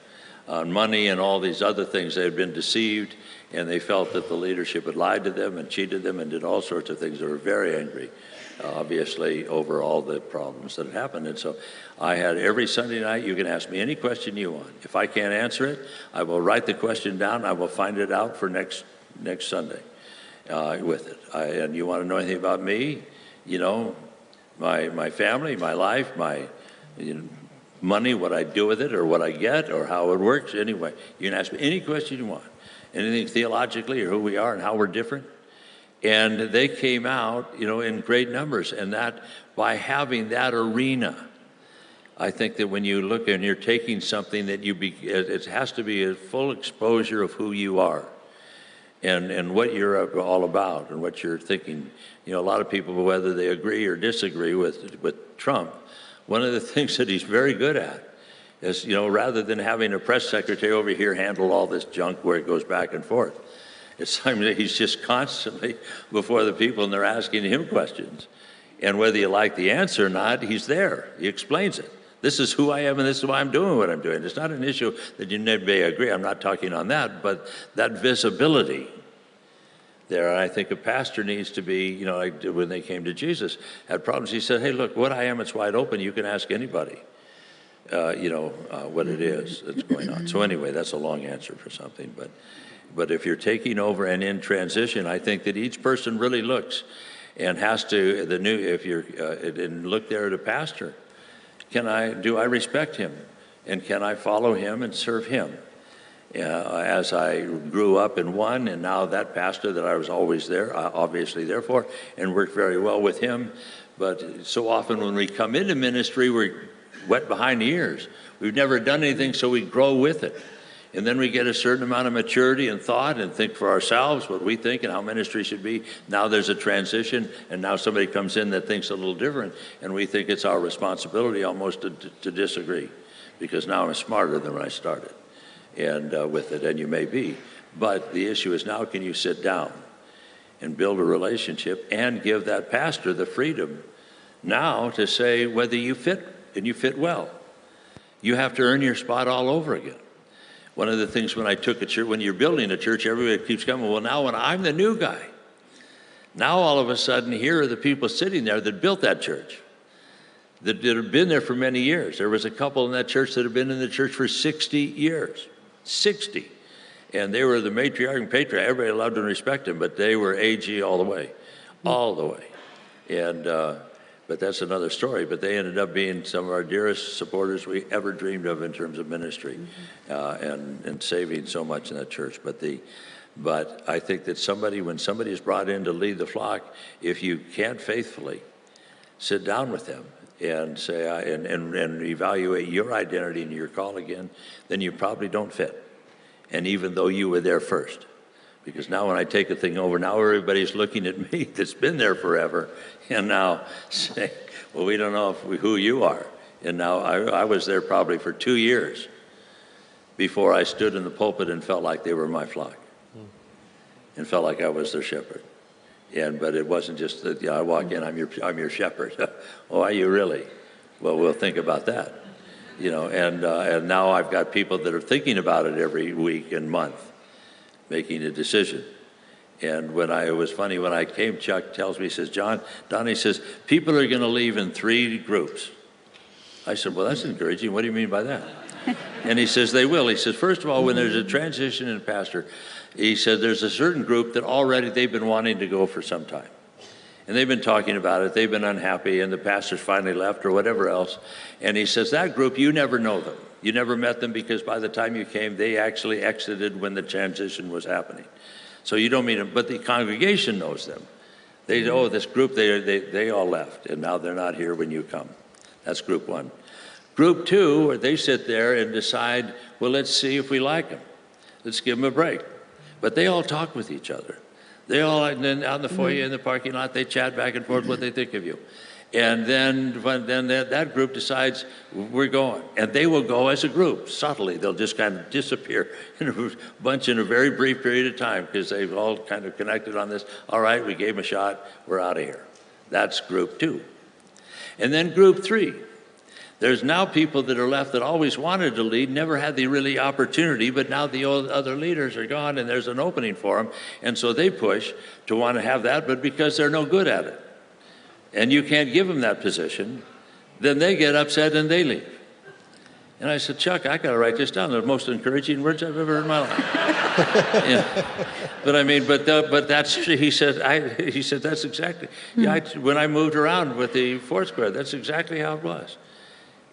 on money and all these other things. They had been deceived, and they felt that the leadership had lied to them and cheated them and did all sorts of things. They were very angry, obviously, over all the problems that had happened. And so I had every Sunday night, you can ask me any question you want. If I can't answer it, I will write the question down. I will find it out for next Sunday with it. And you want to know anything about me, my family, my life, my money, what I do with it, or what I get, or how it works. Anyway, you can ask me any question you want, anything theologically, or who we are and how we're different. And they came out, in great numbers, and that by having that arena I think that when you look and you're taking something that it has to be a full exposure of who you are and what you're all about and what you're thinking. You know, a lot of people, whether they agree or disagree with Trump, one of the things that he's very good at is, you know, rather than having a press secretary over here handle all this junk where it goes back and forth, it's time that he's just constantly before the people and they're asking him questions. And whether you like the answer or not, he's there. He explains it. This is who I am and this is why I'm doing what I'm doing. It's not an issue that you may agree. I'm not talking on that, but that visibility there. And I think a pastor needs to be, you know, like when they came to Jesus, had problems. He said, hey, look, what I am, it's wide open. You can ask anybody, what it is that's going on. So anyway, that's a long answer for something. But if you're taking over and in transition, I think that each person really looks and has to, and look there at a pastor. Do I respect him? And can I follow him and serve him? As I grew up in one, and now that pastor that I was always there, obviously there for, and worked very well with him. But so often when we come into ministry, we're wet behind the ears. We've never done anything, so we grow with it. And then we get a certain amount of maturity and thought and think for ourselves what we think and how ministry should be. Now there's a transition, and now somebody comes in that thinks a little different, and we think it's our responsibility almost to disagree, because now I'm smarter than when I started and with it, and you may be. But the issue is now, can you sit down and build a relationship and give that pastor the freedom now to say whether you fit, and you fit well. You have to earn your spot all over again. One of the things when I took a church, when you're building a church, everybody keeps coming, well, now when I'm the new guy, now all of a sudden here are the people sitting there that built that church, that had been there for many years. There was a couple in that church that had been in the church for 60 years, 60. And they were the matriarch and patriarch. Everybody loved and respected them, but they were AG all the way, all the way. And, but that's another story. But they ended up being some of our dearest supporters we ever dreamed of in terms of ministry, and saving so much in that church. But I think that when somebody is brought in to lead the flock, if you can't faithfully sit down with them and say and evaluate your identity and your call again, then you probably don't fit. And even though you were there first. Because now when I take a thing over, now everybody's looking at me that's been there forever and now say, well, we don't know who you are. And now I was there probably for 2 years before I stood in the pulpit and felt like they were my flock and felt like I was their shepherd. But it wasn't just that, I walk in, I'm your shepherd. Oh, are you really? Well, we'll think about that. And now I've got people that are thinking about it every week and month, making a decision. And it was funny when I came, Chuck tells me, he says, Don, he says, people are going to leave in 3 groups. I said, well, that's encouraging. What do you mean by that? And he says, they will. He says, first of all, when there's a transition in pastor, he said, there's a certain group that already they've been wanting to go for some time. And they've been talking about it. They've been unhappy, and the pastor's finally left or whatever else. And he says, that group, you never know them. You never met them because by the time you came, they actually exited when the transition was happening. So you don't meet them, but the congregation knows them. They know this group, they all left, and now they're not here when you come. That's group 1. Group 2, where they sit there and decide, well, let's see if we like them. Let's give them a break. But they all talk with each other. They all, and then out in the foyer, in the parking lot, they chat back and forth what they think of you. And then that group decides, we're going. And they will go as a group, subtly. They'll just kind of disappear in a bunch in a very brief period of time because they've all kind of connected on this. All right, we gave them a shot. We're out of here. That's group 2. And then group 3. There's now people that are left that always wanted to lead, never had the really opportunity, but now the other leaders are gone and there's an opening for them. And so they push to want to have that, but because they're no good at it, and you can't give them that position, then they get upset and they leave. And I said, Chuck, I got to write this down. They're the most encouraging words I've ever heard in my life. Yeah. But I mean, but that's, he said, that's exactly, when I moved around with the Foursquare, that's exactly how it was.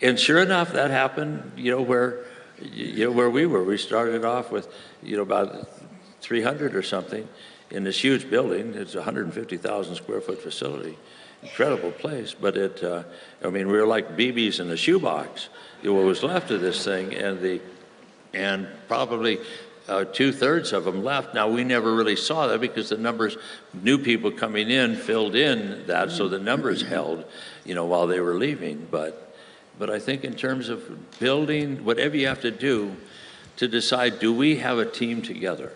And sure enough, that happened, where we were. We started off with, about 300 or something in this huge building. It's a 150,000 square foot facility. incredible place, but I mean, we were like BBs in a shoebox. What was left of this thing, and probably 2/3 of them left. Now, we never really saw that because the numbers, new people coming in filled in that, so the numbers held, while they were leaving. But I think in terms of building, whatever you have to do to decide, do we have a team together?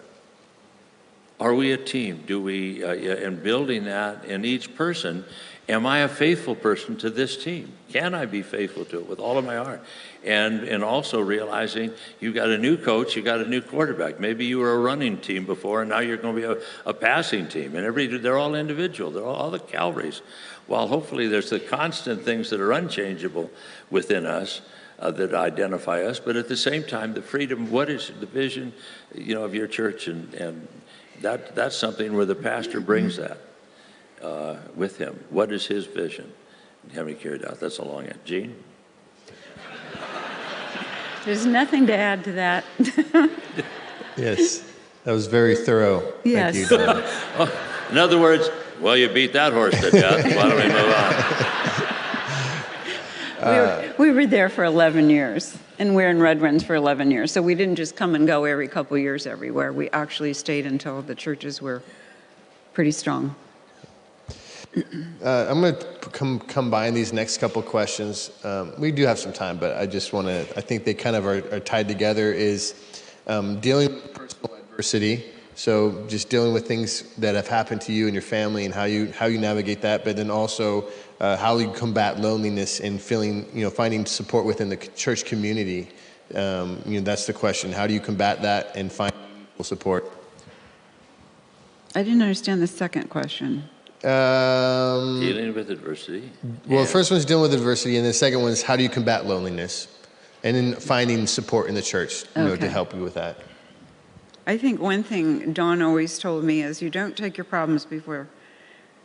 Are we a team? Do we, and building that in each person, am I a faithful person to this team? Can I be faithful to it with all of my heart? And also realizing you've got a new coach, you've got a new quarterback. Maybe you were a running team before, and now you're going to be a passing team. And they're all individual. They're all the Calvaries. While hopefully there's the constant things that are unchangeable within us that identify us, but at the same time, the freedom, what is the vision, of your church, and that's something where the pastor brings that with him. What is his vision? Have me carried out. That's a long end. Jean? There's nothing to add to that. Yes, that was very thorough. Yes. Thank you, Don. In other words, well, you beat that horse to death. Why don't we move on? We were there for 11 years, and we're in Red Winds for 11 years. So we didn't just come and go every couple years everywhere. We actually stayed until the churches were pretty strong. I'm going to combine these next couple questions. We do have some time, but I think they kind of are tied together, is dealing with personal adversity. So just dealing with things that have happened to you and your family and how you navigate that, but then also how you combat loneliness and finding support within the church community. That's the question. How do you combat that and find support? I didn't understand the second question. Dealing with adversity. Well, the first one's dealing with adversity, and the second one is how do you combat loneliness? And then finding support in the church, to help you with that. I think one thing Don always told me is you don't take your problems before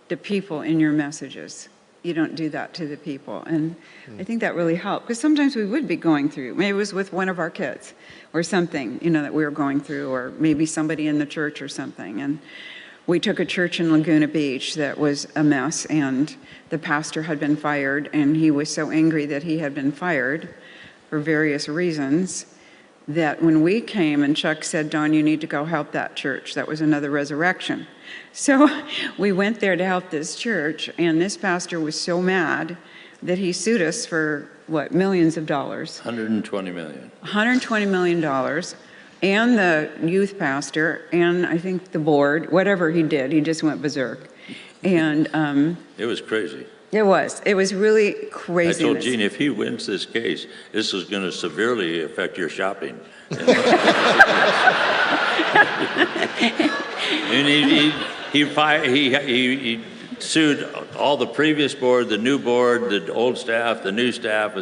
the people in your messages. You don't do that to the people. And I think that really helped, because sometimes we would be going through, maybe it was with one of our kids or something, that we were going through, or maybe somebody in the church or something. And we took a church in Laguna Beach that was a mess, and the pastor had been fired, and he was so angry that he had been fired for various reasons that when we came and Chuck said, Don, you need to go help that church. That was another resurrection. So we went there to help this church, and this pastor was so mad that he sued us for, millions of dollars? $120 million. $120 million. And the youth pastor, and I think the board, whatever he did, he just went berserk. And It was crazy. It was really crazy. I told Gene, if he wins this case, this is going to severely affect your shopping. And he sued all the previous board, the new board, the old staff, the new staff,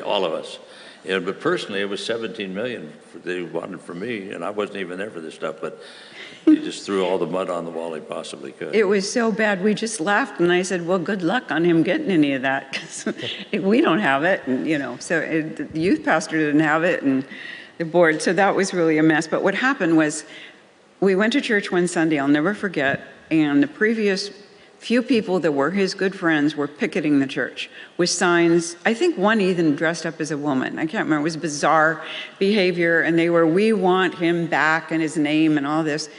all of us. But personally, it was $17 million they wanted from me, and I wasn't even there for this stuff. But he just threw all the mud on the wall he possibly could. It was so bad, we just laughed, and I said, well, good luck on him getting any of that, because we don't have it, and, so the youth pastor didn't have it, and the board, so that was really a mess. But what happened was, we went to church one Sunday, I'll never forget, and the previous few people that were his good friends were picketing the church with signs. I think one even dressed up as a woman. I can't remember. It was bizarre behavior, and they were, we want him back and his name and all this.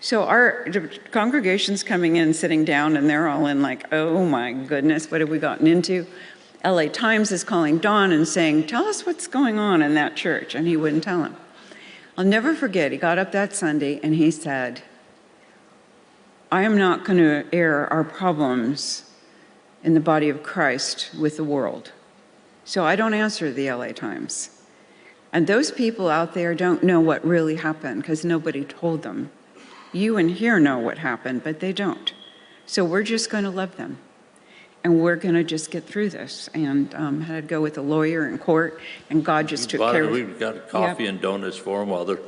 So the congregation's coming in, sitting down, and they're all in like, oh my goodness, what have we gotten into? LA Times is calling Don and saying, tell us what's going on in that church, and he wouldn't tell him. I'll never forget, he got up that Sunday and he said, I am not going to air our problems in the body of Christ with the world. So I don't answer the LA Times. And those people out there don't know what really happened because nobody told them. You in here know what happened, but they don't. So we're just going to love them. And we're going to just get through this. And had to go with a lawyer in court, and God just took care of it. We got coffee and donuts for them while they're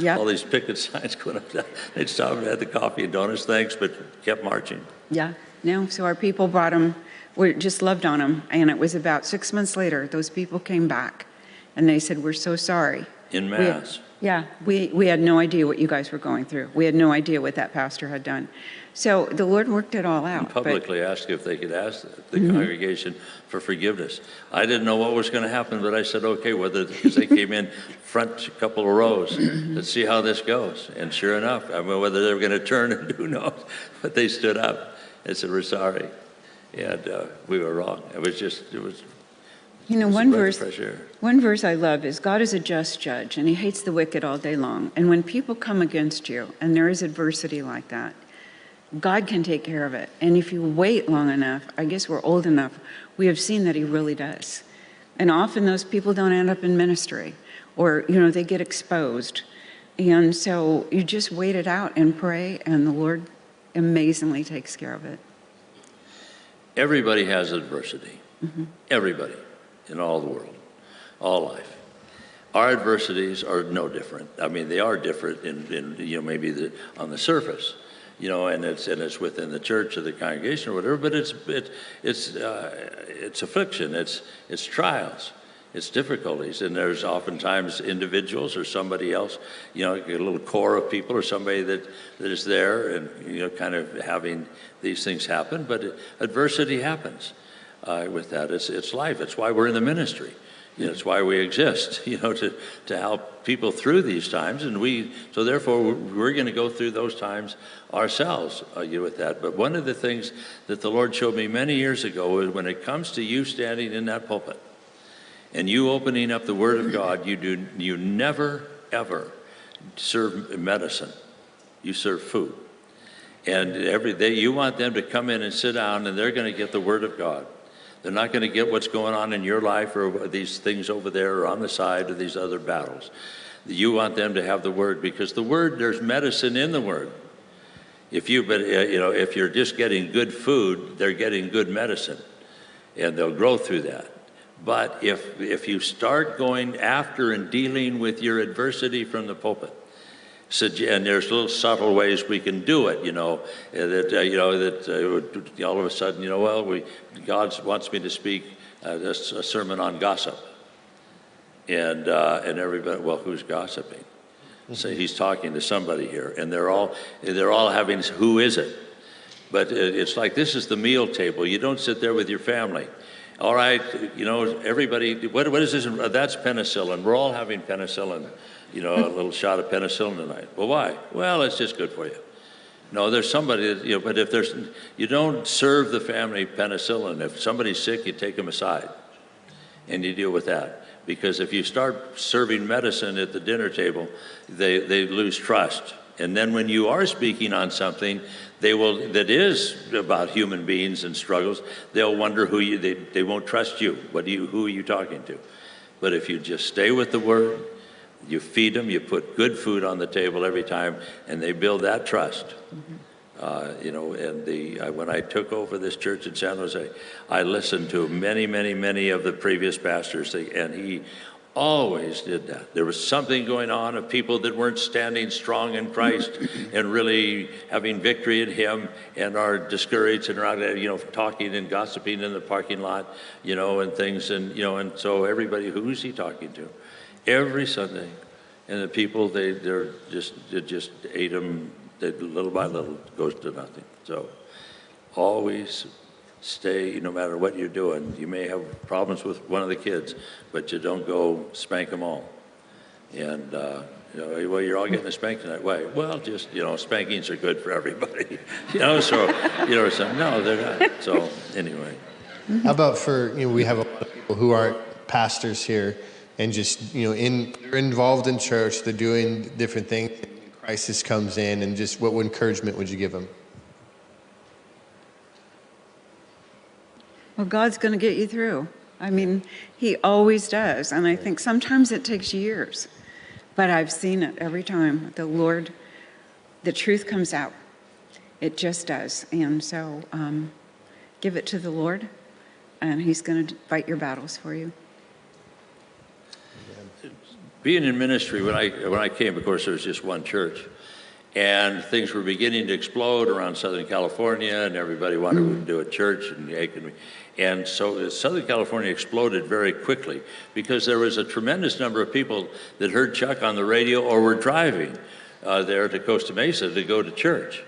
all these picket signs going up. They'd stop and had the coffee and donuts, thanks, but kept marching. Yeah, no, so our people brought them, we just loved on them. And it was about 6 months later, those people came back, and they said, we're so sorry. In mass. Yeah, we had no idea what you guys were going through. We had no idea what that pastor had done. So the Lord worked it all out. And publicly asked if they could ask the congregation for forgiveness. I didn't know what was going to happen, but I said, okay, because they came in front a couple of rows, let's see how this goes. And sure enough, I mean, whether they were going to turn, and who knows, but they stood up and said, we're sorry. And we were wrong. It was You know, It's a one breath of verse, fresh air. one verse I love is God is a just judge and he hates the wicked all day long. And when people come against you and there is adversity like that, God can take care of it. And if you wait long enough, I guess we're old enough, we have seen that he really does. And often those people don't end up in ministry or, you know, they get exposed. And so you just wait it out and pray and the Lord amazingly takes care of it. Everybody has adversity. Everybody in all the world, all life. Our adversities are no different. I mean, they are different in you know, maybe on the surface, you know, and it's within the church or the congregation or whatever. But it's affliction, it's trials, it's difficulties, and there's oftentimes individuals or somebody else, you know, a little core of people or somebody that is there and, you know, kind of having these things happen. But adversity happens. With that, it's life. It's why we're in the ministry. You know, it's why we exist. You know, to help people through these times, and so therefore we're going to go through those times ourselves. With that, but one of the things that the Lord showed me many years ago is when it comes to you standing in that pulpit and you opening up the Word of God, you never ever serve medicine. You serve food, and every day you want them to come in and sit down, and they're going to get the Word of God. They're not going to get what's going on in your life or these things over there or on the side of these other battles. You want them to have the Word, because the Word, there's medicine in the Word. If you're just getting good food, they're getting good medicine, and they'll grow through that. But if you start going after and dealing with your adversity from the pulpit, and there's little subtle ways we can do it, all of a sudden, God wants me to speak a sermon on gossip, and everybody, well, who's gossiping? So he's talking to somebody here, and they're all having, who is it? But it's like, this is the meal table. You don't sit there with your family. All right, everybody, what is this? That's penicillin. We're all having penicillin. A little shot of penicillin tonight. Well, why? Well, it's just good for you. No, there's somebody that, but if you don't serve the family penicillin. If somebody's sick, you take them aside and you deal with that. Because if you start serving medicine at the dinner table, they lose trust. And then when you are speaking on something that is about human beings and struggles, they'll wonder they won't trust you. Who are you talking to? But if you just stay with the Word, you feed them, you put good food on the table every time, and they build that trust. When I took over this church in San Jose, I listened to many of the previous pastors, and he always did that. There was something going on of people that weren't standing strong in Christ and really having victory in Him, and are discouraged and are talking and gossiping in the parking lot, and things, and so everybody, who's he talking to? Every Sunday, and the people they just ate them. Little by little goes to nothing. So always stay, no matter what you're doing. You may have problems with one of the kids, but you don't go spank them all. And well, you're all getting a spank tonight. Why? Well, just spankings are good for everybody. So no, they're not. So anyway. How about we have a lot of people who aren't pastors here, and just they're involved in church, they're doing different things, crisis comes in, and just what encouragement would you give them? Well, God's going to get you through. I mean, He always does, and I think sometimes it takes years, but I've seen it every time. The truth comes out. It just does, and so give it to the Lord, and He's going to fight your battles for you. Being in ministry, when I came, of course, there was just one church, And things were beginning to explode around Southern California, and everybody wanted to do a church. And so Southern California exploded very quickly because there was a tremendous number of people that heard Chuck on the radio or were driving there to Costa Mesa to go to church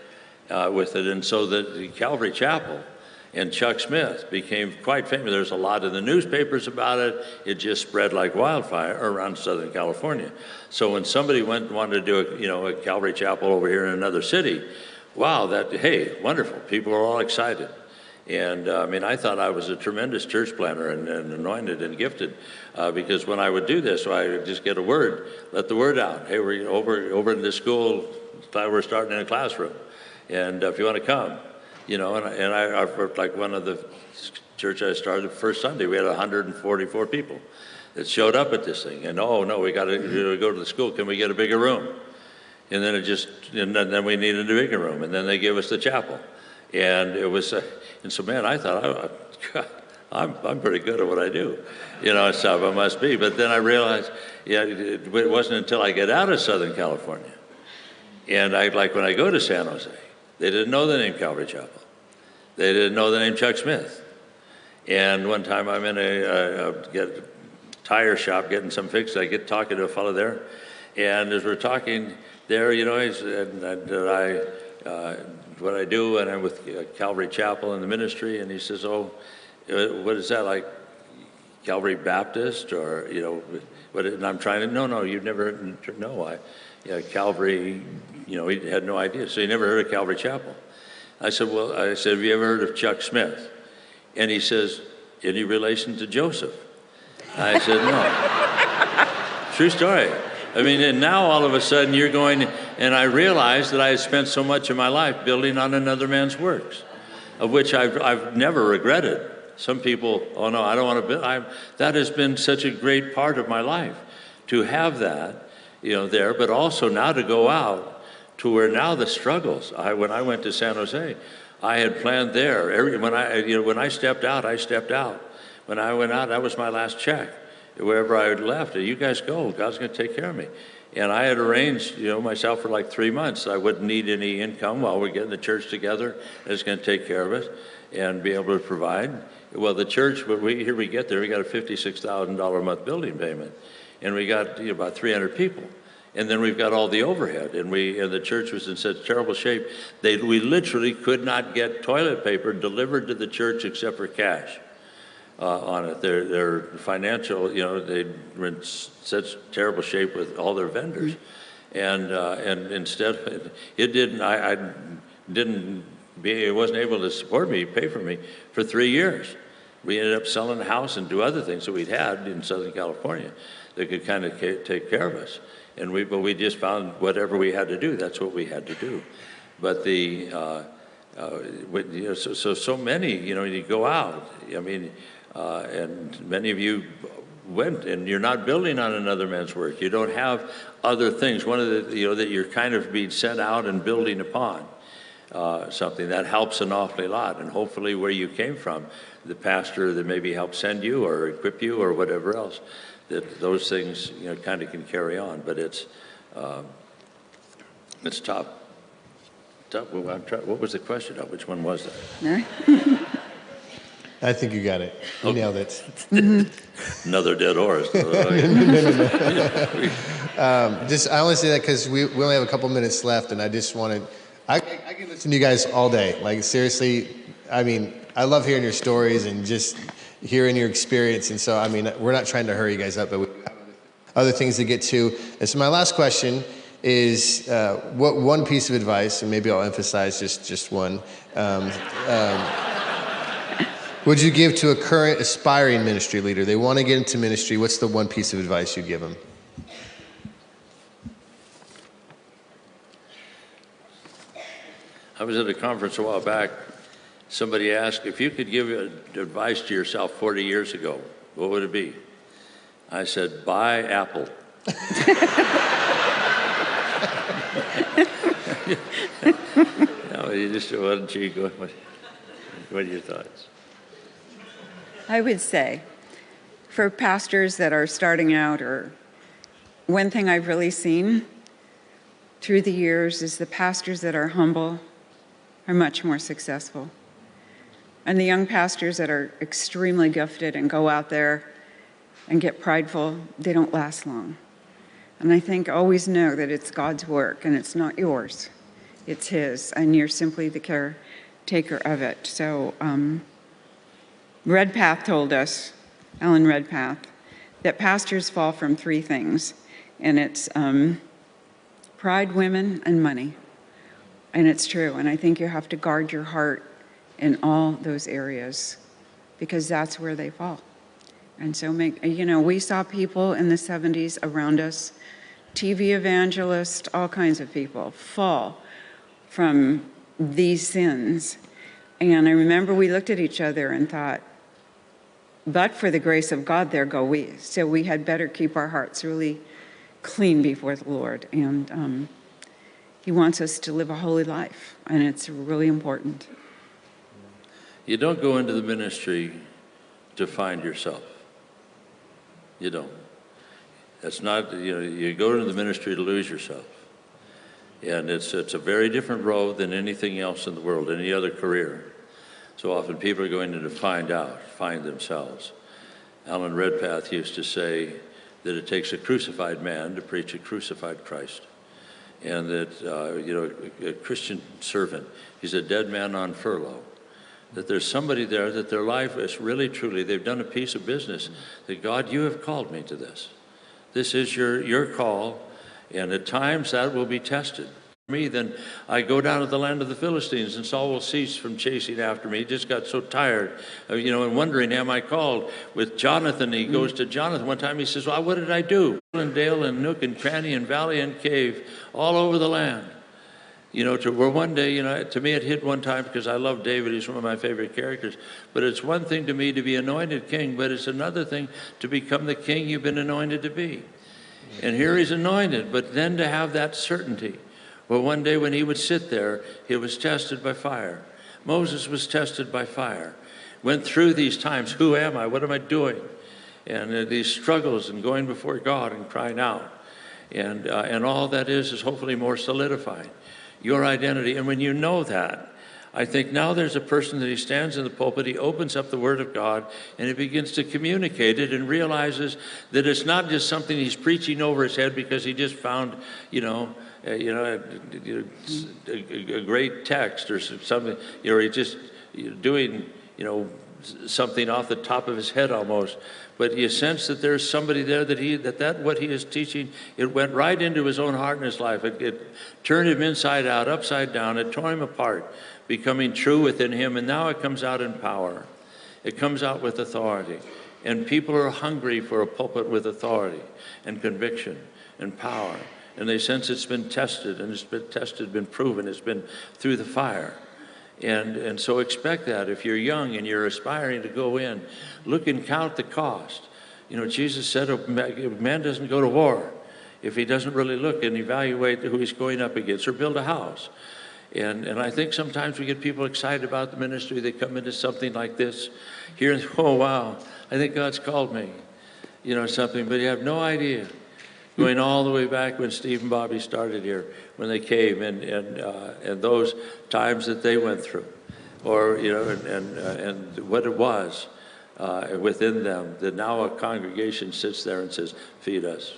with it. And so the Calvary Chapel and Chuck Smith became quite famous. There's a lot in the newspapers about it. It just spread like wildfire around Southern California. So when somebody wanted to do a Calvary Chapel over here in another city, wow, hey, wonderful. People are all excited. And I thought I was a tremendous church planner and anointed and gifted because when I would do this, I would just get a word, let the word out. Hey, we're over in this school, we're starting in a classroom. And if you want to come, and I like one of the church I started first Sunday, we had 144 people that showed up at this thing. And oh no, we got to go to the school. Can we get a bigger room? And then then we needed a bigger room. And then they gave us the chapel. And it was, and so man, I thought, I'm pretty good at what I do, so I must be. But then I realized, it wasn't until I get out of Southern California, and when I go to San Jose, they didn't know the name Calvary Chapel. They didn't know the name Chuck Smith. And one time I'm in a tire shop getting some fixed. I get talking to a fellow there, and as we're talking there, what I do, and I'm with Calvary Chapel in the ministry, and he says, oh, what is that, like Calvary Baptist, or, what? And I'm trying to, no, you've never heard, no, Calvary, he had no idea, so he never heard of Calvary Chapel. I said, have you ever heard of Chuck Smith? And he says, any relation to Joseph? I said, no. True story. And now all of a sudden you're going, and I realized that I had spent so much of my life building on another man's works, of which I've never regretted. Some people, oh no, I don't want to build. That has been such a great part of my life, to have that, there, but also now to go out to where now the struggles. When I went to San Jose, I had planned there. When I stepped out, I stepped out. When I went out, that was my last check. Wherever I had left, you guys go, God's going to take care of me. And I had arranged, myself for like 3 months. I wouldn't need any income while we're getting the church together. It's going to take care of it and be able to provide. Well, the church, here we get there, we got a $56,000 a month building payment. And we got about 300 people. And then we've got all the overhead. And the church was in such terrible shape, we literally could not get toilet paper delivered to the church except for cash. On it. Their financial, they were in such terrible shape with all their vendors. And instead, it wasn't able to support me, pay for me for 3 years. We ended up selling the house and do other things that we'd had in Southern California that could kind of take care of us. But we just found whatever we had to do, that's what we had to do. But so many, you go out, and many of you went, and you're not building on another man's work. You don't have other things. One of the, that you're kind of being sent out and building upon something that helps an awfully lot. And hopefully where you came from, the pastor that maybe helped send you or equip you or whatever else, that those things, kind of can carry on. But it's tough. What was the question? Which one was that? I think you got it. You nailed it. Another dead horse. I only say that because we only have a couple minutes left, and I just wanted, I can listen to you guys all day. Like, seriously, I love hearing your stories and just hearing your experience. And so, we're not trying to hurry you guys up, but we have other things to get to. And so my last question is, what one piece of advice, and maybe I'll emphasize just one, would you give to a current aspiring ministry leader? They want to get into ministry. What's the one piece of advice you give them? I was at a conference a while back. Somebody asked, if you could give advice to yourself 40 years ago, what would it be? I said, buy Apple. No, you just, why don't you go? What are your thoughts? I would say, for pastors that are starting out, or one thing I've really seen, through the years is the pastors that are humble are much more successful. And the young pastors that are extremely gifted and go out there and get prideful, they don't last long. And I think always know that it's God's work and it's not yours. It's His, and you're simply the caretaker of it. So Redpath told us, Alan Redpath, that pastors fall from three things, and it's pride, women, and money. And it's true, and I think you have to guard your heart in all those areas because that's where they fall. And so we saw people in the 70s around us, TV evangelists, all kinds of people fall from these sins. And I remember we looked at each other and thought, but for the grace of God, there go we. So we had better keep our hearts really clean before the Lord. And He wants us to live a holy life, and it's really important. You don't go into the ministry to find yourself. You don't. That's not, you go into the ministry to lose yourself. And it's a very different road than anything else in the world, any other career. So often people are going in to find themselves. Alan Redpath used to say that it takes a crucified man to preach a crucified Christ. And that, a Christian servant, he's a dead man on furlough. That there's somebody there that their life is really, truly, they've done a piece of business. That God, you have called me to this. This is your call, and at times that will be tested. For me, then I go down to the land of the Philistines, and Saul will cease from chasing after me. He just got so tired, and wondering, am I called? With Jonathan, he goes to Jonathan. One time he says, well, what did I do? And dale and nook and cranny and valley and cave, all over the land. Where one day, to me it hit one time because I love David. He's one of my favorite characters. But it's one thing to me to be anointed king, but it's another thing to become the king you've been anointed to be. And here he's anointed, but then to have that certainty. Well, one day when he would sit there, he was tested by fire. Moses was tested by fire. Went through these times, who am I? What am I doing? And these struggles and going before God and crying out. And all that is hopefully more solidified. Your identity. And when you know that, I think now there's a person that he stands in the pulpit, he opens up the Word of God, and he begins to communicate it and realizes that it's not just something he's preaching over his head because he just found, a great text or something, he's just doing, something off the top of his head almost. But you sense that there's somebody there that what he is teaching, it went right into his own heart and his life. It turned him inside out, upside down. It tore him apart, becoming true within him. And now it comes out in power. It comes out with authority. And people are hungry for a pulpit with authority and conviction and power. And they sense it's been tested, and it's been tested, been proven. It's been through the fire. And so expect that. If you're young and you're aspiring to go in, look and count the cost. Jesus said a man doesn't go to war if he doesn't really look and evaluate who he's going up against or build a house. And I think sometimes we get people excited about the ministry. They come into something like this here and, oh, wow, I think God's called me, something, but you have no idea. Going all the way back when Steve and Bobby started here, when they came, and those times that they went through, or and what it was within them, that now a congregation sits there and says, "Feed us,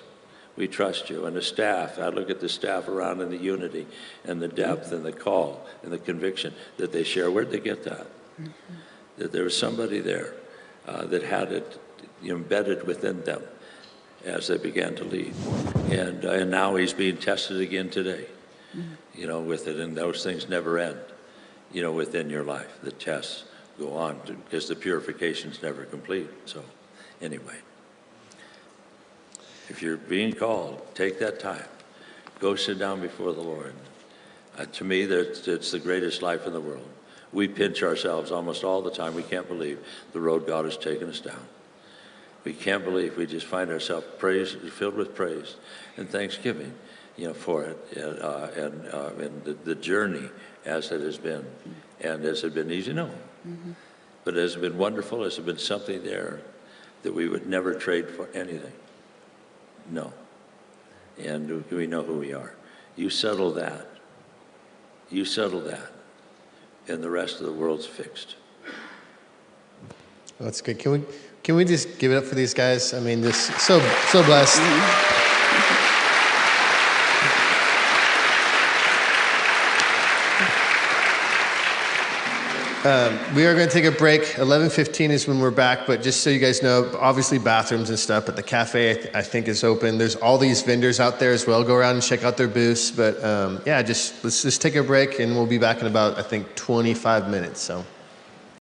we trust you." And the staff, I look at the staff around in the unity and the depth and the call and the conviction that they share. Where'd they get that? Mm-hmm. That there was somebody there that had it embedded within them as they began to lead. And now he's being tested again today, with it. And those things never end, within your life. The tests go on because the purification's never complete. So anyway, if you're being called, take that time. Go sit down before the Lord. To me, it's the greatest life in the world. We pinch ourselves almost all the time. We can't believe the road God has taken us down. We can't believe we just find ourselves filled with praise and thanksgiving, for it, and the journey as it has been. And has it been easy? No. Mm-hmm. But has it been wonderful? Has it been something there that we would never trade for anything? No. And we know who we are You settle that. You settle that. And the rest of the world's fixed. That's good. Can we just give it up for these guys? I mean, just so blessed. We are going to take a break. 11:15 is when we're back, but just so you guys know, obviously bathrooms and stuff, but the cafe I think is open. There's all these vendors out there as well. Go around and check out their booths. But yeah, let's just take a break, and we'll be back in about, I think, 25 minutes. So.